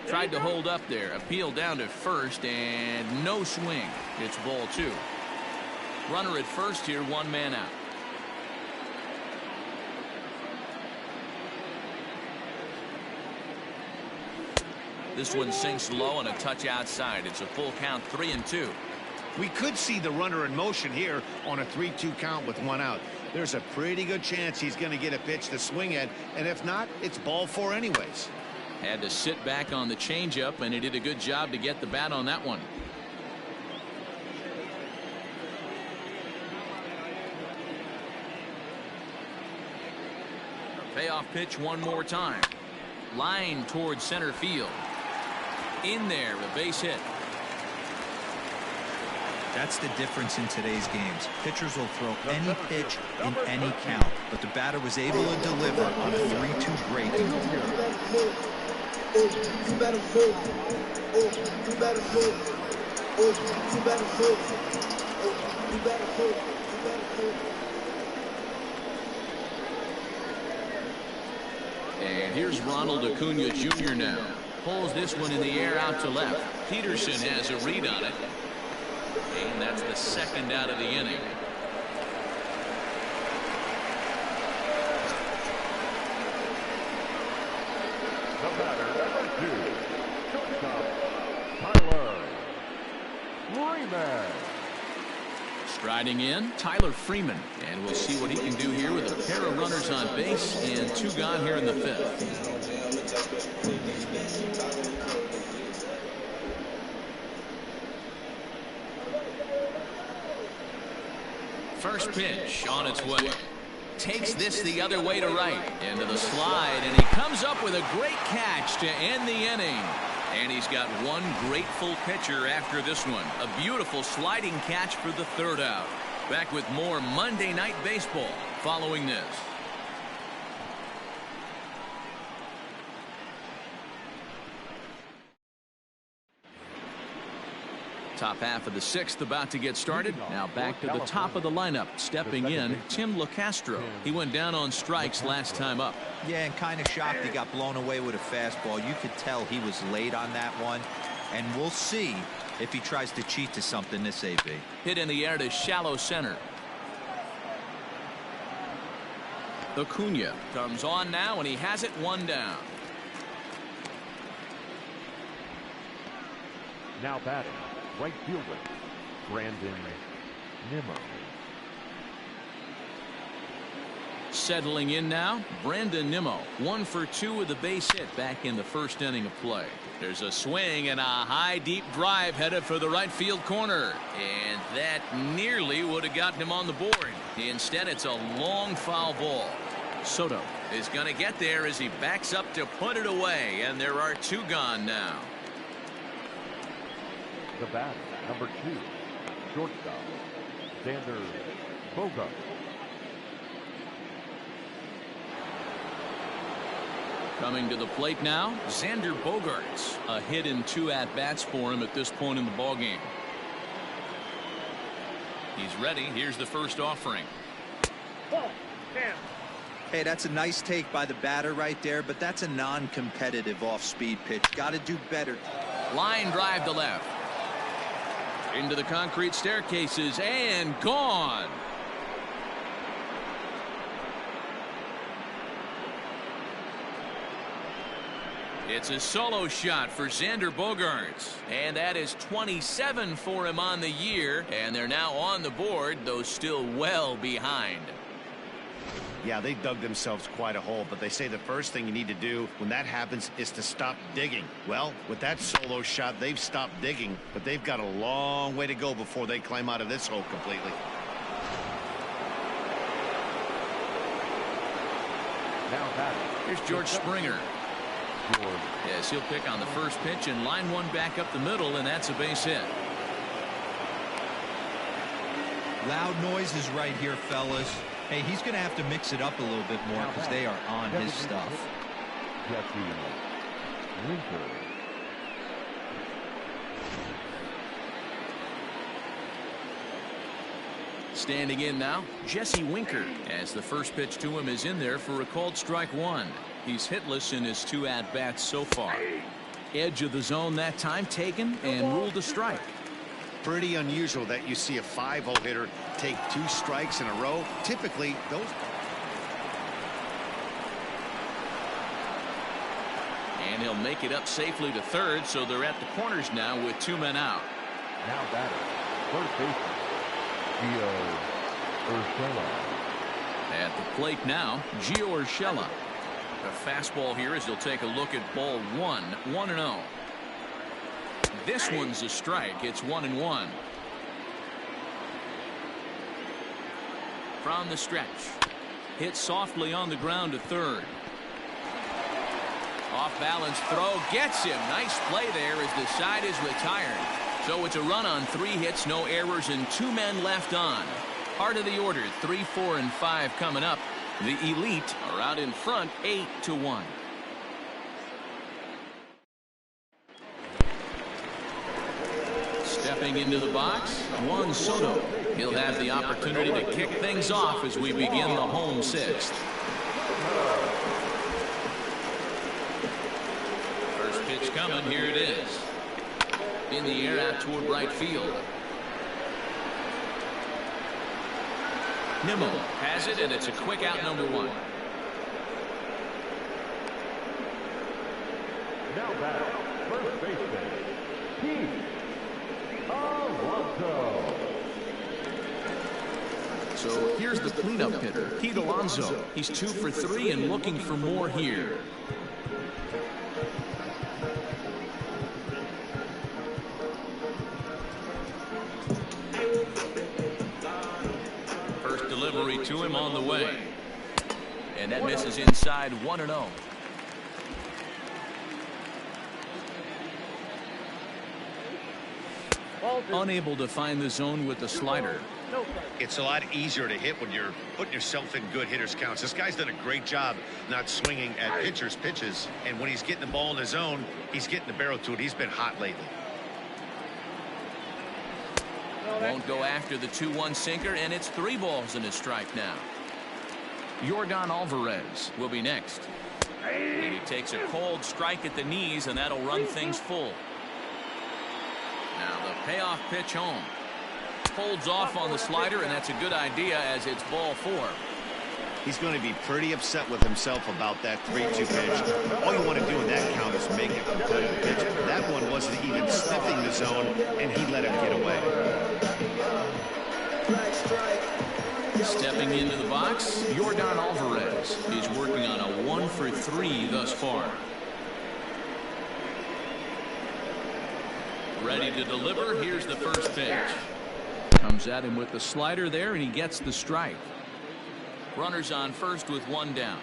Tried to hold up there. Appeal down to first, and no swing. It's ball 2. Runner at first here, 1 man out. This one sinks low and a touch outside. It's a full count, 3-2. We could see the runner in motion here on a 3-2 count with 1 out. There's a pretty good chance he's going to get a pitch to swing at, and if not, it's ball 4 anyways. Had to sit back on the changeup, and he did a good job to get the bat on that one. Payoff pitch one more time. Line towards center field. In there, a base hit. That's the difference in today's games. Pitchers will throw any pitch in any count, but the batter was able to deliver on a 3-2 break. And here's Ronald Acuna Jr. now. Pulls this one in the air out to left. Peterson has a read on it. And that's the second out of the inning. The batter, number 2, shortstop, Tyler Freeman. Striding in, Tyler Freeman. And we'll see what he can do here with a pair of runners on base and 2 gone here in the 5th. First pitch on its way. Takes this the other way to right. Into the slide, and he comes up with a great catch to end the inning. And he's got one grateful pitcher after this one. A beautiful sliding catch for the 3rd out. Back with more Monday Night Baseball following this. Top half of the 6th about to get started. Now back to the top of the lineup. Stepping in, Tim LeCastro. He went down on strikes last time up. Yeah, and kind of shocked he got blown away with a fastball. You could tell he was late on that one. And we'll see if he tries to cheat to something this AB. Hit in the air to shallow center. Acuna comes on now, and he has it 1 down. Now batting, right fielder, Brandon Nimmo. Settling in now, Brandon Nimmo. 1 for 2 with a base hit back in the 1st inning of play. There's a swing and a high deep drive headed for the right field corner. And that nearly would have gotten him on the board. Instead, it's a long foul ball. Soto is going to get there as he backs up to put it away. And there are 2 gone now. The batter, number 2, shortstop, Xander Bogaerts. Coming to the plate now, Xander Bogaerts. A hit in 2 at-bats for him at this point in the ballgame. He's ready. Here's the first offering. Hey, that's a nice take by the batter right there, but that's a non-competitive off-speed pitch. Got to do better. Line drive to left. Into the concrete staircases and gone. It's a solo shot for Xander Bogaerts, and that is 27 for him on the year, and they're now on the board, though still well behind. Yeah, they dug themselves quite a hole, but they say the first thing you need to do when that happens is to stop digging. Well, with that solo shot, they've stopped digging, but they've got a long way to go before they climb out of this hole completely. Now batting. Here's George Springer. Yes, he'll pick on the first pitch and line one back up the middle, and that's a base hit. Loud noises right here, fellas. Hey, he's going to have to mix it up a little bit more because they are on his stuff. Jesse Winker. Standing in now, Jesse Winker, as the first pitch to him is in there for a called strike one. He's hitless in his 2 at-bats so far. Edge of the zone that time taken and ruled a strike. Pretty unusual that you see a 5-0 hitter take 2 strikes in a row. Typically, those. And he'll make it up safely to third, so they're at the corners now with 2 men out. Now batting, first baseman, Gio Urshela. At the plate now, Gio Urshela. A fastball here as he'll take a look at ball 1, 1-0. This one's a strike. It's 1-1. From the stretch. Hit softly on the ground to third. Off balance throw gets him. Nice play there as the side is retired. So it's a run on 3 hits, no errors, and 2 men left on. Heart of the order, 3, 4, and 5 coming up. The Elite are out in front 8-1. Stepping into the box, Juan Soto. He'll have the opportunity to kick things off as we begin the home 6th. First pitch coming. Here it is. In the air out toward right field. Nimmo has it, and it's a quick out, number 1. Now batting, first baseman, Pete Alonso. So here's the cleanup hitter, Pete Alonso. He's 2 for 3 and looking for more here. First delivery to him on the way. And that misses inside 1-0. Unable to find the zone with the slider. It's a lot easier to hit when you're putting yourself in good hitters counts. This guy's done a great job not swinging at pitchers' pitches, and when he's getting the ball in the zone, he's getting the barrel to it. He's been hot lately. Won't go after the 2-1 sinker, and it's 3 balls and a strike now. Yordan Alvarez will be next. And he takes a cold strike at the knees, and that'll run things full. Now the payoff pitch home. Holds off on the slider, and that's a good idea as it's ball 4. He's going to be pretty upset with himself about that 3-2 pitch. All you want to do in that count is make a competitive pitch. That one wasn't even sniffing the zone, and he let him get away. Stepping into the box, Yordan Alvarez. He's working on a 1 for 3 thus far. Ready to deliver. Here's the first pitch. Comes at him with the slider there, and he gets the strike. Runners on first with 1 down.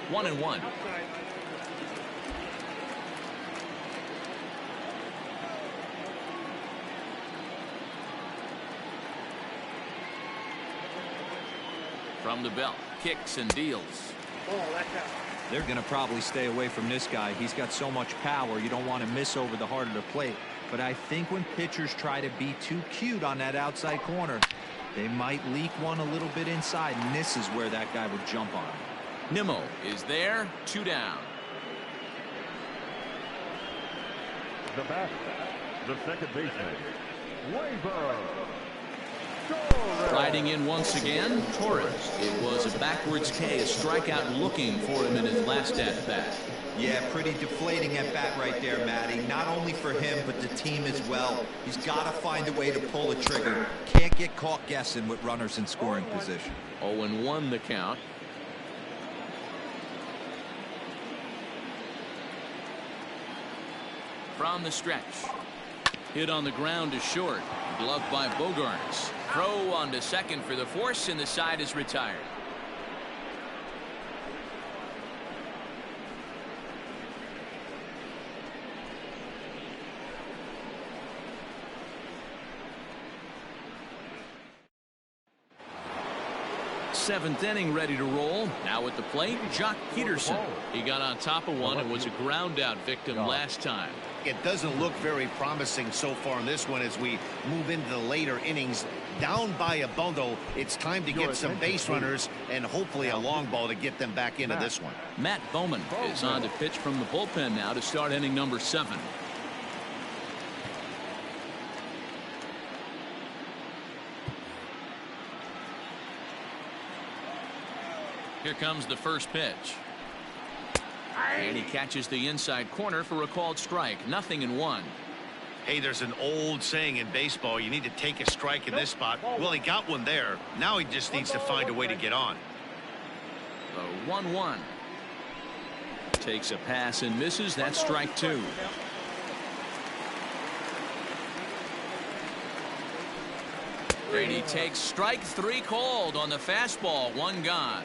One and one. From the belt, kicks and deals. They're going to probably stay away from this guy. He's got so much power. You don't want to miss over the heart of the plate. But I think when pitchers try to be too cute on that outside corner, they might leak one a little bit inside, and this is where that guy would jump on him. Nimmo is there, 2 down. The batter, the second baseman, Labor. Riding in once again, Torres. It was a backwards K, a strikeout looking for him in his last at-bat. Yeah, pretty deflating at bat right there, Matty. Not only for him, but the team as well. He's got to find a way to pull a trigger. Can't get caught guessing with runners in scoring position. 0-1 the count. From the stretch. Hit on the ground to short. Gloved by Bogarts. Throw on to second for the force, and the side is retired. Seventh inning ready to roll. Now at the plate, Jock Peterson. He got on top of one and was a ground out victim last time. It doesn't look very promising so far in this one as we move into the later innings. Down by a bundle, it's time to get some base runners and hopefully a long ball to get them back into this one. Matt Bowman is on to pitch from the bullpen now to start inning number 7. Here comes the first pitch. And he catches the inside corner for a called strike. 0-1. Hey, there's an old saying in baseball, you need to take a strike in this spot. Well, he got one there. Now he just needs to find a way to get on. The 1-1. Takes a pass and misses. That's strike 2. Brady takes strike 3 called on the fastball. 1 gone.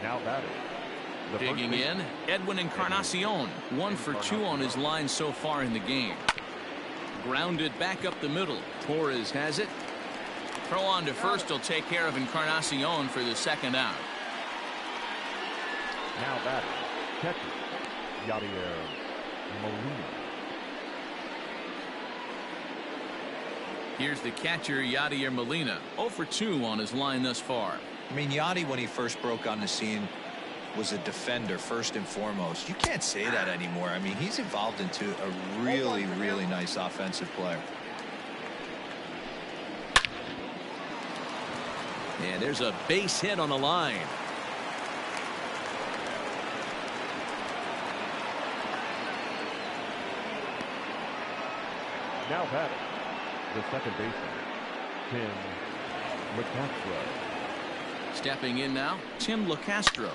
Now batting. Digging in, Edwin Encarnacion. 1 for 2 on his line so far in the game. Grounded back up the middle. Torres has it. Throw on to first will take care of Encarnacion for the second out. Now batting. Catcher, Yadier Molina. Here's the catcher, Yadier Molina. 0 for 2 on his line thus far. I mean, Yadi, when he first broke on the scene, was a defender first and foremost. You can't say that anymore. I mean, he's evolved into a really, really nice offensive player. And there's a base hit on the line. Now batting, the second baseman, Tim McCastro. Stepping in now, Tim LeCastro.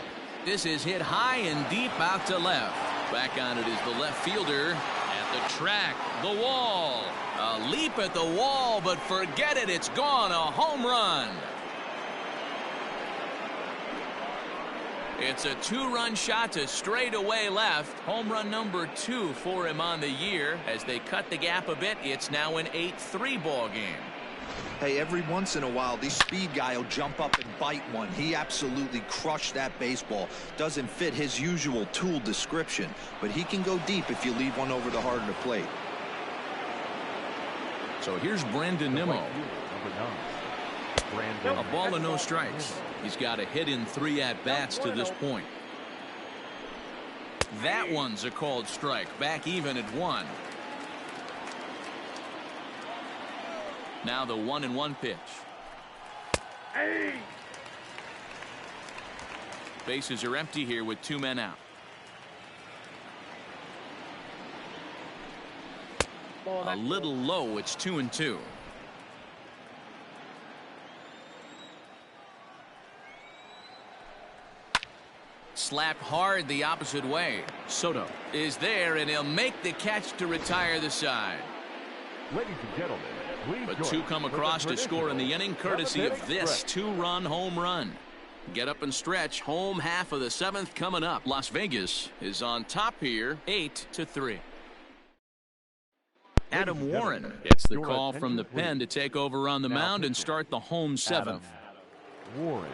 This is hit high and deep out to left. Back on it is the left fielder at the track, the wall. A leap at the wall, but forget it, it's gone, a home run. It's a two-run shot to straightaway left. Home run number 2 for him on the year. As they cut the gap a bit, it's now an 8-3 ball game. Hey, every once in a while, this speed guy will jump up and bite one. He absolutely crushed that baseball. Doesn't fit his usual tool description, but he can go deep if you leave one over the heart of the plate. So here's Brandon Nimmo. Number 9, Brandon. A ball and no strikes. He's got a hit in 3 at-bats to this point. That one's a called strike. Back even at 1. Now the 1-1 pitch. Bases are empty here with 2 men out. A little low. It's 2-2. Slapped hard the opposite way. Soto is there, and he'll make the catch to retire the side. Ladies and gentlemen, please But join 2 us come for the across to score in the traditional inning, courtesy of seventh-inning this stretch. 2-run home run. Get up and stretch. Home half of the 7th coming up. Las Vegas is on top here, 8-3. Adam Warren gets the call from the pen to take over on the mound and start the home 7th. Adam Warren.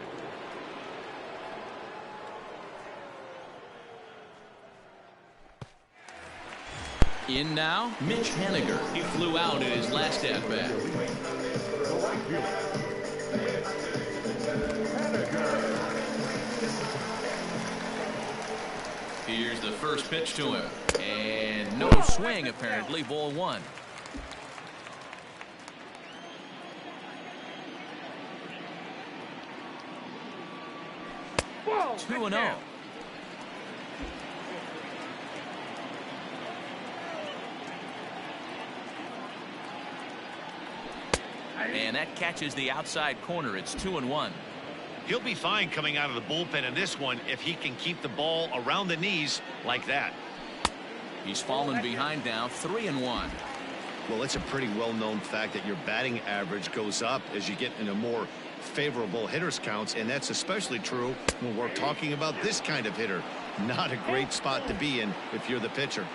In now, Mitch Haniger. He flew out in his last at-bat. The right fielder, Haniger. Here's the first pitch to him. And no swing, apparently. Ball 1. Whoa, 2-0. And that catches the outside corner. It's 2-1. He'll be fine coming out of the bullpen in this one if he can keep the ball around the knees like that. He's fallen behind now, 3-1. Well, it's a pretty well-known fact that your batting average goes up as you get into more favorable hitters counts, and that's especially true when we're talking about this kind of hitter. Not a great spot to be in if you're the pitcher.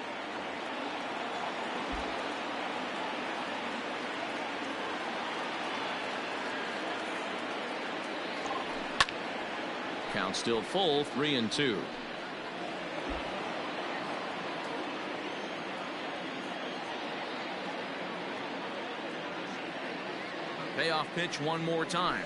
Count still full, 3-2. Payoff pitch one more time.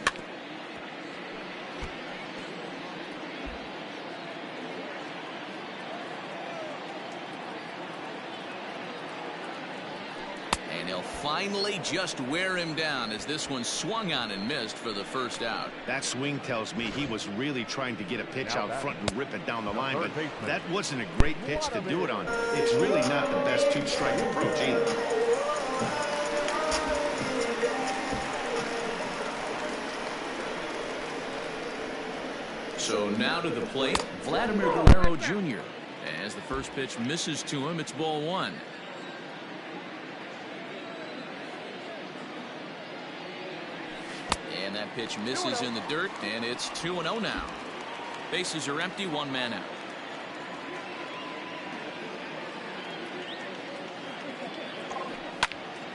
And he'll finally just wear him down as this one swung on and missed for the first out. That swing tells me he was really trying to get a pitch out front and rip it down the line, but that wasn't a great pitch to do it on. It's really not the best 2-strike approach either. So now to the plate, Vladimir Guerrero Jr. As the first pitch misses to him, it's ball 1. And that pitch misses in the dirt, and it's 2-0 now. Bases are empty, 1 man out.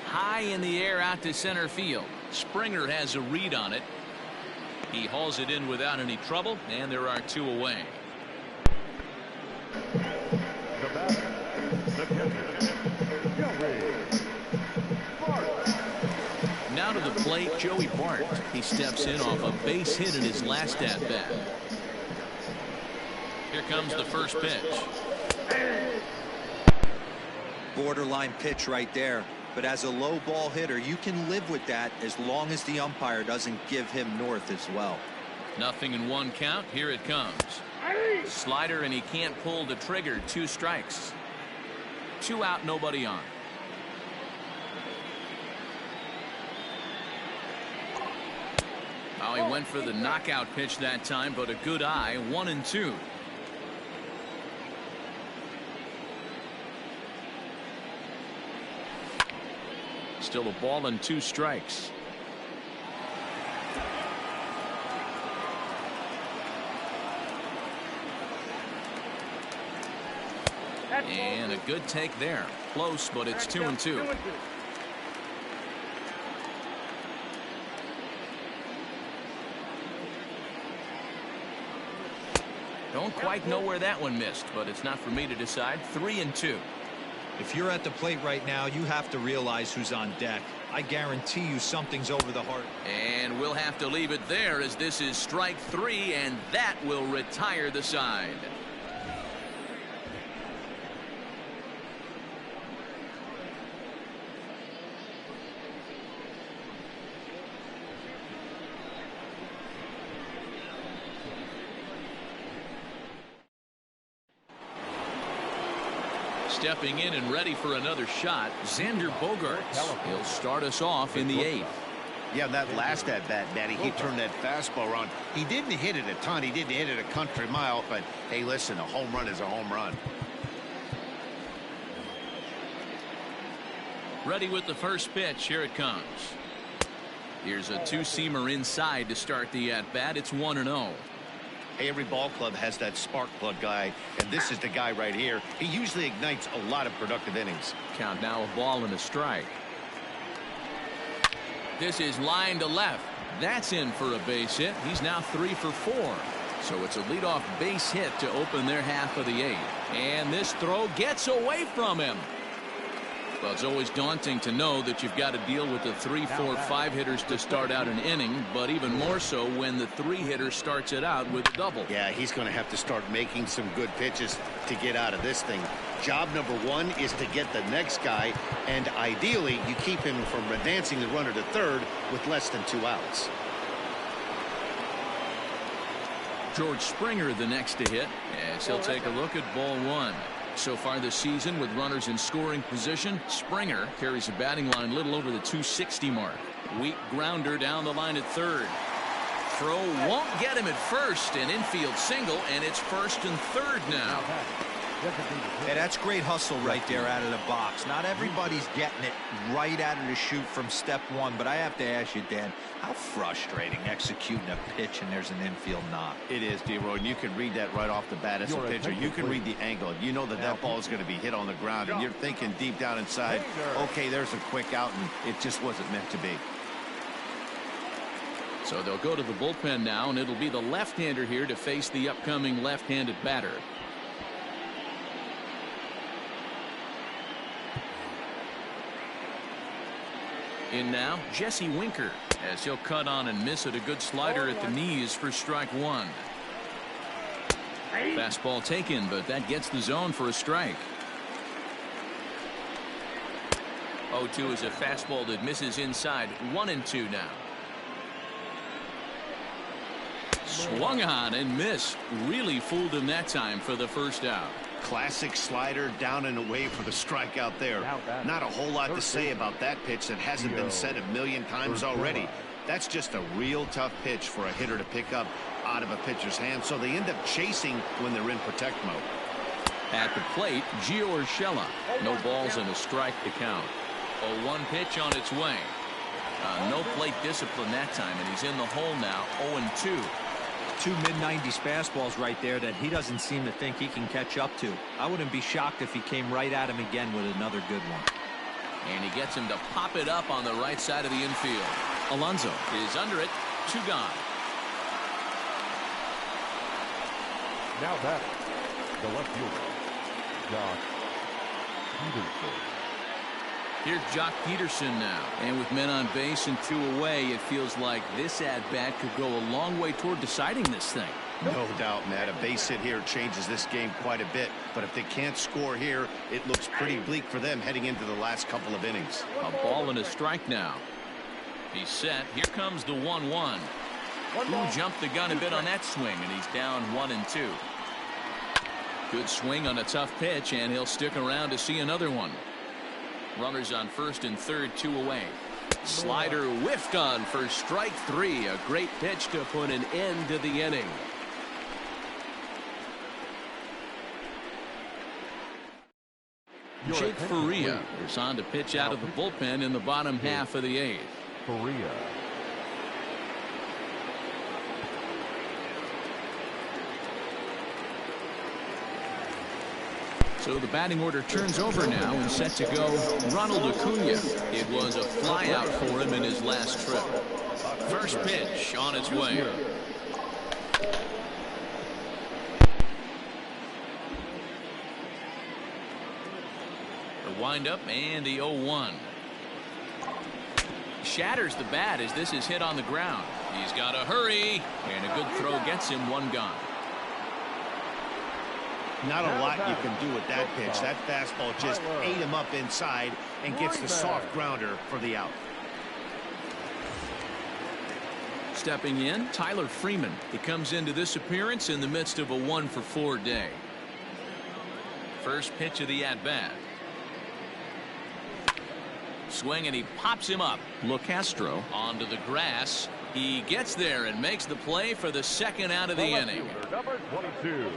High in the air out to center field. Springer has a read on it. He hauls it in without any trouble, and there are 2 away. The batter, the catcher, Joey Bart. Now to the plate, Joey Bart. He steps in off a base hit in his last at-bat. Here comes the first pitch. Borderline pitch right there. But as a low ball hitter, you can live with that as long as the umpire doesn't give him north as well. Nothing in 1 count. Here it comes. Slider, and he can't pull the trigger. 2 strikes. 2 out, nobody on. Oh, he went for the knockout pitch that time, but a good eye. 1-2. Still a ball and 2 strikes. And a good take there. Close, but it's 2-2. Don't quite know where that one missed, but it's not for me to decide. 3-2. If you're at the plate right now, you have to realize who's on deck. I guarantee you something's over the heart. And we'll have to leave it there, as this is strike 3, and that will retire the side. Stepping in and ready for another shot, Xander Bogaerts. He'll start us off in the 8th. Yeah, that last at-bat, Matty, he turned that fastball around. He didn't hit it a ton. He didn't hit it a country mile, but hey, listen, a home run is a home run. Ready with the first pitch. Here it comes. Here's a 2-seamer inside to start the at-bat. It's 1-0. Hey, every ball club has that spark plug guy, and this is the guy right here. He usually ignites a lot of productive innings. Count now, a ball and a strike. This is line to left. That's in for a base hit. He's now 3 for 4. So it's a leadoff base hit to open their half of the 8th. And this throw gets away from him. Well, it's always daunting to know that you've got to deal with the 3, 4, 5 hitters to start out an inning, but even more so when the 3 hitter starts it out with a double. Yeah, he's going to have to start making some good pitches to get out of this thing. Job number 1 is to get the next guy, and ideally you keep him from advancing the runner to third with less than 2 outs. George Springer the next to hit, as he'll take a look at ball 1. So far this season, with runners in scoring position, Springer carries a batting line a little over the 260 mark. Weak grounder down the line at third. Throw won't get him at first. An infield single, and it's 1st and 3rd now. Hey, that's great hustle right there out of the box. Not everybody's getting it right out of the chute from step 1, but I have to ask you, Dan, how frustrating executing a pitch and there's an infield knock. It is, D-Roy, and you can read that right off the bat as a pitcher. You can read the angle. You know that that ball is going to be hit on the ground, and you're thinking deep down inside, okay, there's a quick out, and it just wasn't meant to be. So they'll go to the bullpen now, and it'll be the left-hander here to face the upcoming left-handed batter. In now, Jesse Winker, as he'll cut on and miss it. A good slider at the knees for strike 1. Fastball taken, but that gets the zone for a strike. 0-2 is a fastball that misses inside. 1-2 now. Swung on and missed. Really fooled him that time for the first out. Classic slider down and away for the strikeout there. Not a whole lot to say about that pitch that hasn't been said a million times already. That's just a real tough pitch for a hitter to pick up out of a pitcher's hand, so they end up chasing when they're in protect mode. At the plate, Gio Urshela. No balls and a strike to count. 0-1 pitch on its way. No plate discipline that time, and he's in the hole now. 0-2. 2 mid-90s fastballs right there that he doesn't seem to think he can catch up to. I wouldn't be shocked if he came right at him again with another good one. And he gets him to pop it up on the right side of the infield. Alonso is under it. 2 gone. Now batting, the left fielder, Josh Peterson. Here's Jock Peterson now, and with men on base and 2 away, it feels like this at-bat could go a long way toward deciding this thing. No doubt, Matt. A base hit here changes this game quite a bit, but if they can't score here, it looks pretty bleak for them heading into the last couple of innings. A ball and a strike now. He's set. Here comes the 1-1. Who jumped the gun a bit on that swing, and he's down 1-2. Good swing on a tough pitch, and he'll stick around to see another one. Runners on 1st and 3rd, 2 away. Slider whiffed on for strike 3. A great pitch to put an end to the inning. Jake Faria is on to pitch out of the bullpen in the bottom half of the 8th. Faria. So the batting order turns over now and set to go Ronald Acuna. It was a flyout for him in his last trip. First pitch on its way. The windup and the 0-1. Shatters the bat as this is hit on the ground. He's got to hurry, and a good throw gets him one gone. Not a lot you can do with that pitch. That fastball just ate him up inside and gets the soft grounder for the out. Stepping in, Tyler Freeman. He comes into this appearance in the midst of a 1-for-4 day. First pitch of the at-bat. Swing, and he pops him up. LeCastro onto the grass. He gets there and makes the play for the second out of the inning. Number 22.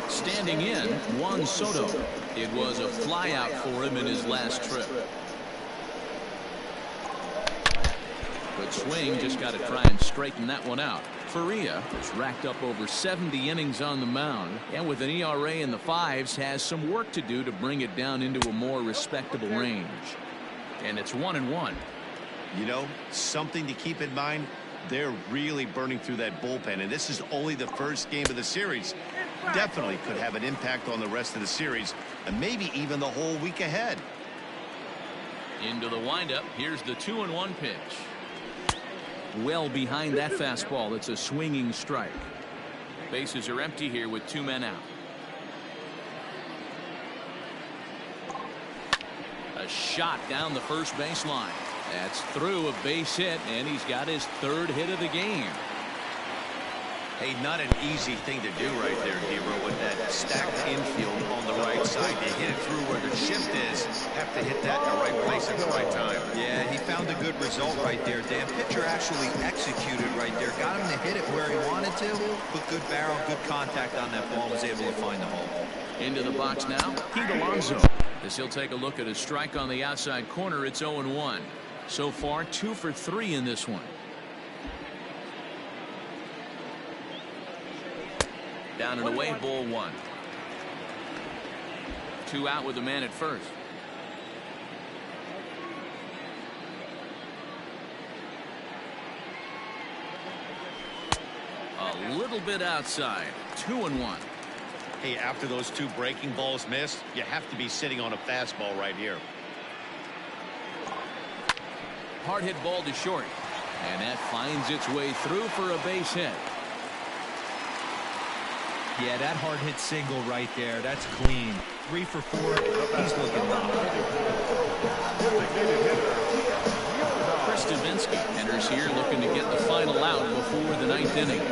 Standing in, Juan Soto. It was a flyout for him in his last trip. Good swing, just got to try and straighten that one out. Faria has racked up over 70 innings on the mound, and with an ERA in the 5s has some work to do to bring it down into a more respectable range. And it's 1-1. You know, something to keep in mind. They're really burning through that bullpen, and this is only the first game of the series. Definitely could have an impact on the rest of the series, and maybe even the whole week ahead. Into the windup. Here's the 2-1 pitch. Well behind that fastball. It's a swinging strike. Bases are empty here with 2 men out. A shot down the first baseline. That's through, a base hit, and he's got his 3rd hit of the game. Hey, not an easy thing to do right there, Hero, with that stacked infield on the right side. To hit it through where the shift is, have to hit that in the right place at the right time. Yeah, he found a good result right there, Dan. Pitcher actually executed right there. Got him to hit it where he wanted to. Put good barrel, good contact on that ball. Was able to find the hole. Into the box now, Pete Alonso. As he'll take a look at a strike on the outside corner, it's 0-1. So far, 2 for 3 in this one. Down and away, ball 1. 2 out with the man at first. A little bit outside. 2-1. Hey, after those 2 breaking balls missed, you have to be sitting on a fastball right here. Hard hit ball to short, and that finds its way through for a base hit. Yeah, that hard hit single right there. That's clean. 3 for 4. He's looking loud. Chris Davinsky enters here looking to get the final out before the 9th inning.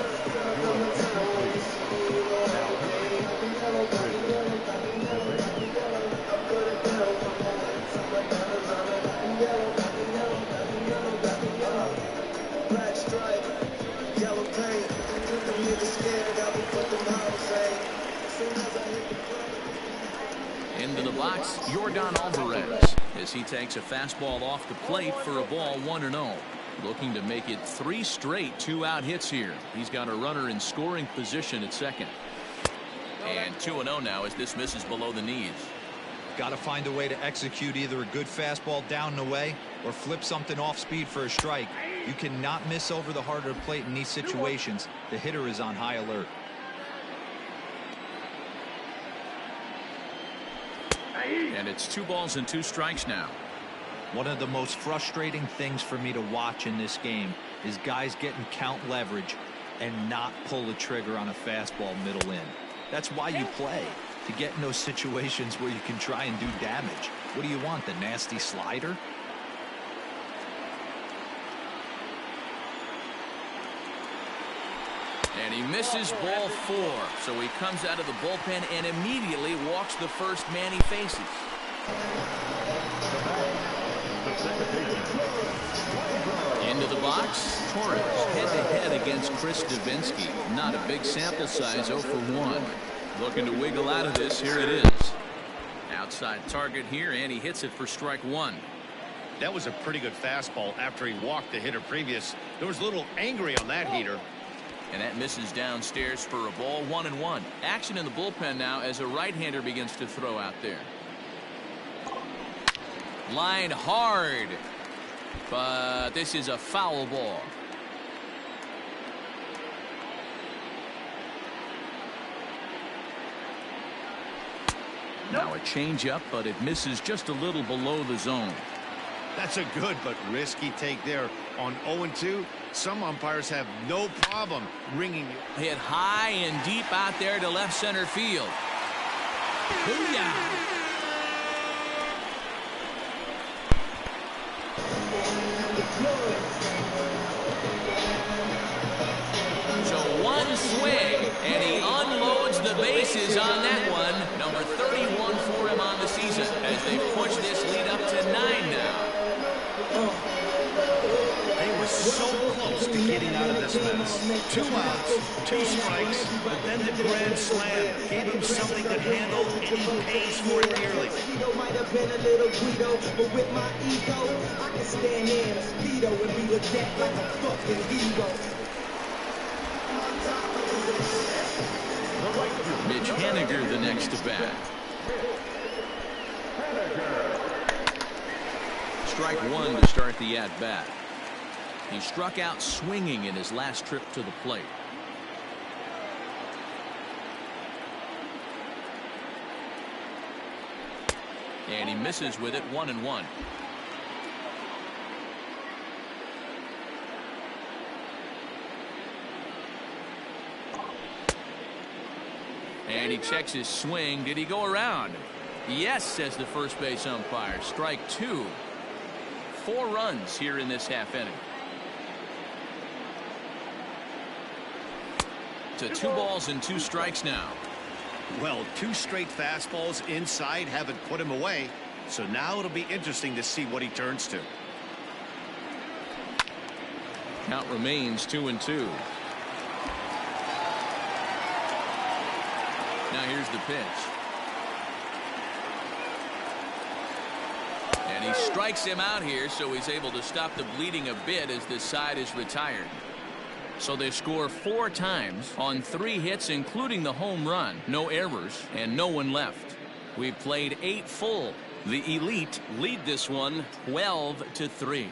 Into the box, Yordan Alvarez, as he takes a fastball off the plate for a ball 1-0. Looking to make it 3 straight 2-out hits here. He's got a runner in scoring position at second. And 2-0 now as this misses below the knees. Got to find a way to execute either a good fastball down and away or flip something off speed for a strike. You cannot miss over the heart of the plate in these situations. The hitter is on high alert. And it's 2 balls and 2 strikes now. One of the most frustrating things for me to watch in this game is guys getting count leverage and not pull the trigger on a fastball middle in. That's why you play, to get in those situations where you can try and do damage. What do you want, the nasty slider? And he misses ball 4. So he comes out of the bullpen and immediately walks the first man he faces. Into the box, Torres head-to-head against Chris Davinsky. Not a big sample size, 0 for 1. Looking to wiggle out of this. Here it is. Outside target here, and he hits it for strike 1. That was a pretty good fastball after he walked the hitter previous. There was a little angry on that heater. And that misses downstairs for a ball. 1-1. Action in the bullpen now as a right-hander begins to throw out there. Line hard. But this is a foul ball. Now a changeup, but it misses just a little below the zone. That's a good but risky take there. On 0-2, some umpires have no problem ringing you. Hit high and deep out there to left center field. Booyah! So one swing, and he unloads the bases on that one. Number 31 for him on the season as they push this lead up to 9 now. They were so close to getting out of this mess. 2 outs, 2 strikes, but then the grand slam gave him something to handle, and he pays for it dearly. Might have been a little Guido, but with my ego, I can stand in a speedo and be looked at like a fucking hero. Mitch Haniger the next to bat. Strike 1 to start the at-bat. He struck out swinging in his last trip to the plate. And he misses with it. 1-1. And he checks his swing. Did he go around? Yes, says the first base umpire. Strike 2. 4 runs here in this half inning. To 2 balls and 2 strikes now. Well, 2 straight fastballs inside haven't put him away. So now it'll be interesting to see what he turns to. Count remains 2-2. Now here's the pitch. And he strikes him out here, so he's able to stop the bleeding a bit as this side is retired. So they score 4 times on 3 hits, including the home run. No errors and no one left. We've played 8 full. The Elite lead this one 12-3.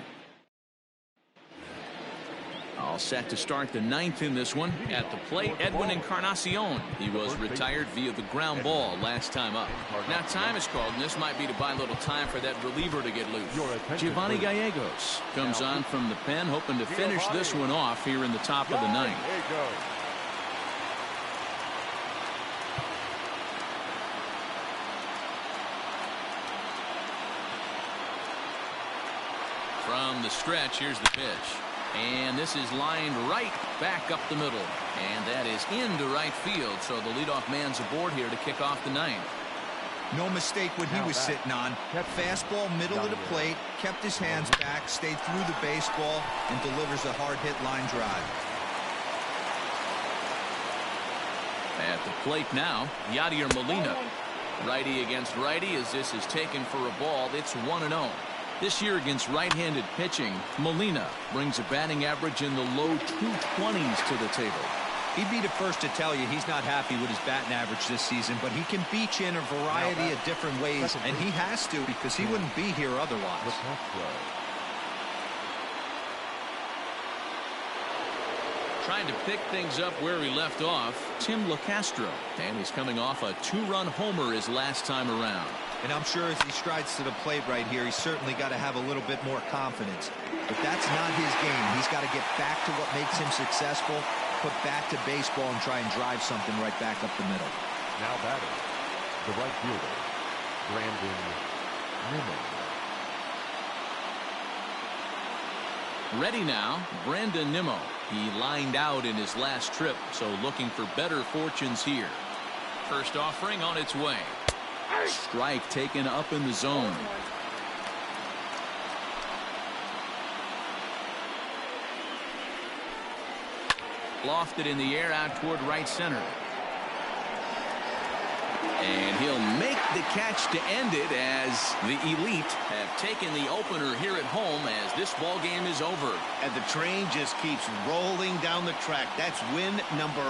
All set to start the 9th in this one. At the plate, Edwin Encarnacion. He was retired via the ground ball last time up. Now time is called, and this might be to buy a little time for that reliever to get loose. Giovanni Gallegos comes on from the pen, hoping to finish this one off here in the top of the 9th. From the stretch, here's the pitch. And this is lined right back up the middle. And that is into right field. So the leadoff man's aboard here to kick off the 9th. No mistake what he was sitting on. Fastball middle of the plate, kept his hands back, stayed through the baseball, and delivers a hard hit line drive. At the plate now, Yadier Molina. Righty against righty as this is taken for a ball. It's 1-0. This year against right-handed pitching, Molina brings a batting average in the low 220s to the table. He'd be the first to tell you he's not happy with his batting average this season, but he can beat you in a variety of different ways, and he has to because he wouldn't be here otherwise. Trying to pick things up where he left off, Tim LeCastro, and he's coming off a 2-run homer his last time around. And I'm sure as he strides to the plate right here, he's certainly got to have a little bit more confidence. But that's not his game. He's got to get back to what makes him successful, put back to baseball, and try and drive something right back up the middle. Now batting, the right fielder, Brandon Newman. Ready now, Brandon Nimmo. He lined out in his last trip, so looking for better fortunes here. First offering on its way. Strike taken up in the zone. Lofted in the air out toward right center. And he'll make the catch to end it as the Elite have taken the opener here at home as this ball game is over. And the train just keeps rolling down the track. That's win number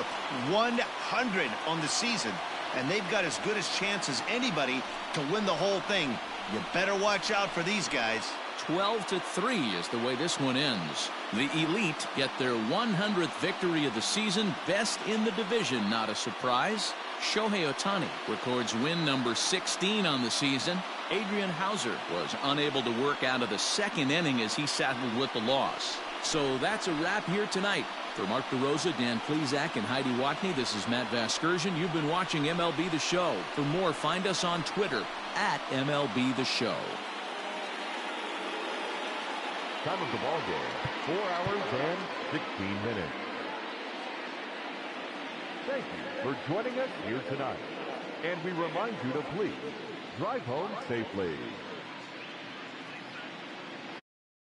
100 on the season. And they've got as good a chance as anybody to win the whole thing. You better watch out for these guys. 12-3 is the way this one ends. The Elite get their 100th victory of the season, best in the division. Not a surprise. Shohei Ohtani records win number 16 on the season. Adrian Hauser was unable to work out of the second inning as he saddled with the loss. So that's a wrap here tonight. For Mark DeRosa, Dan Plesac, and Heidi Watney, this is Matt Vasgersian. You've been watching MLB The Show. For more, find us on Twitter at MLB The Show. Time of the ball game, 4 hours and 16 minutes. Thank you for joining us here tonight. And we remind you to please drive home safely.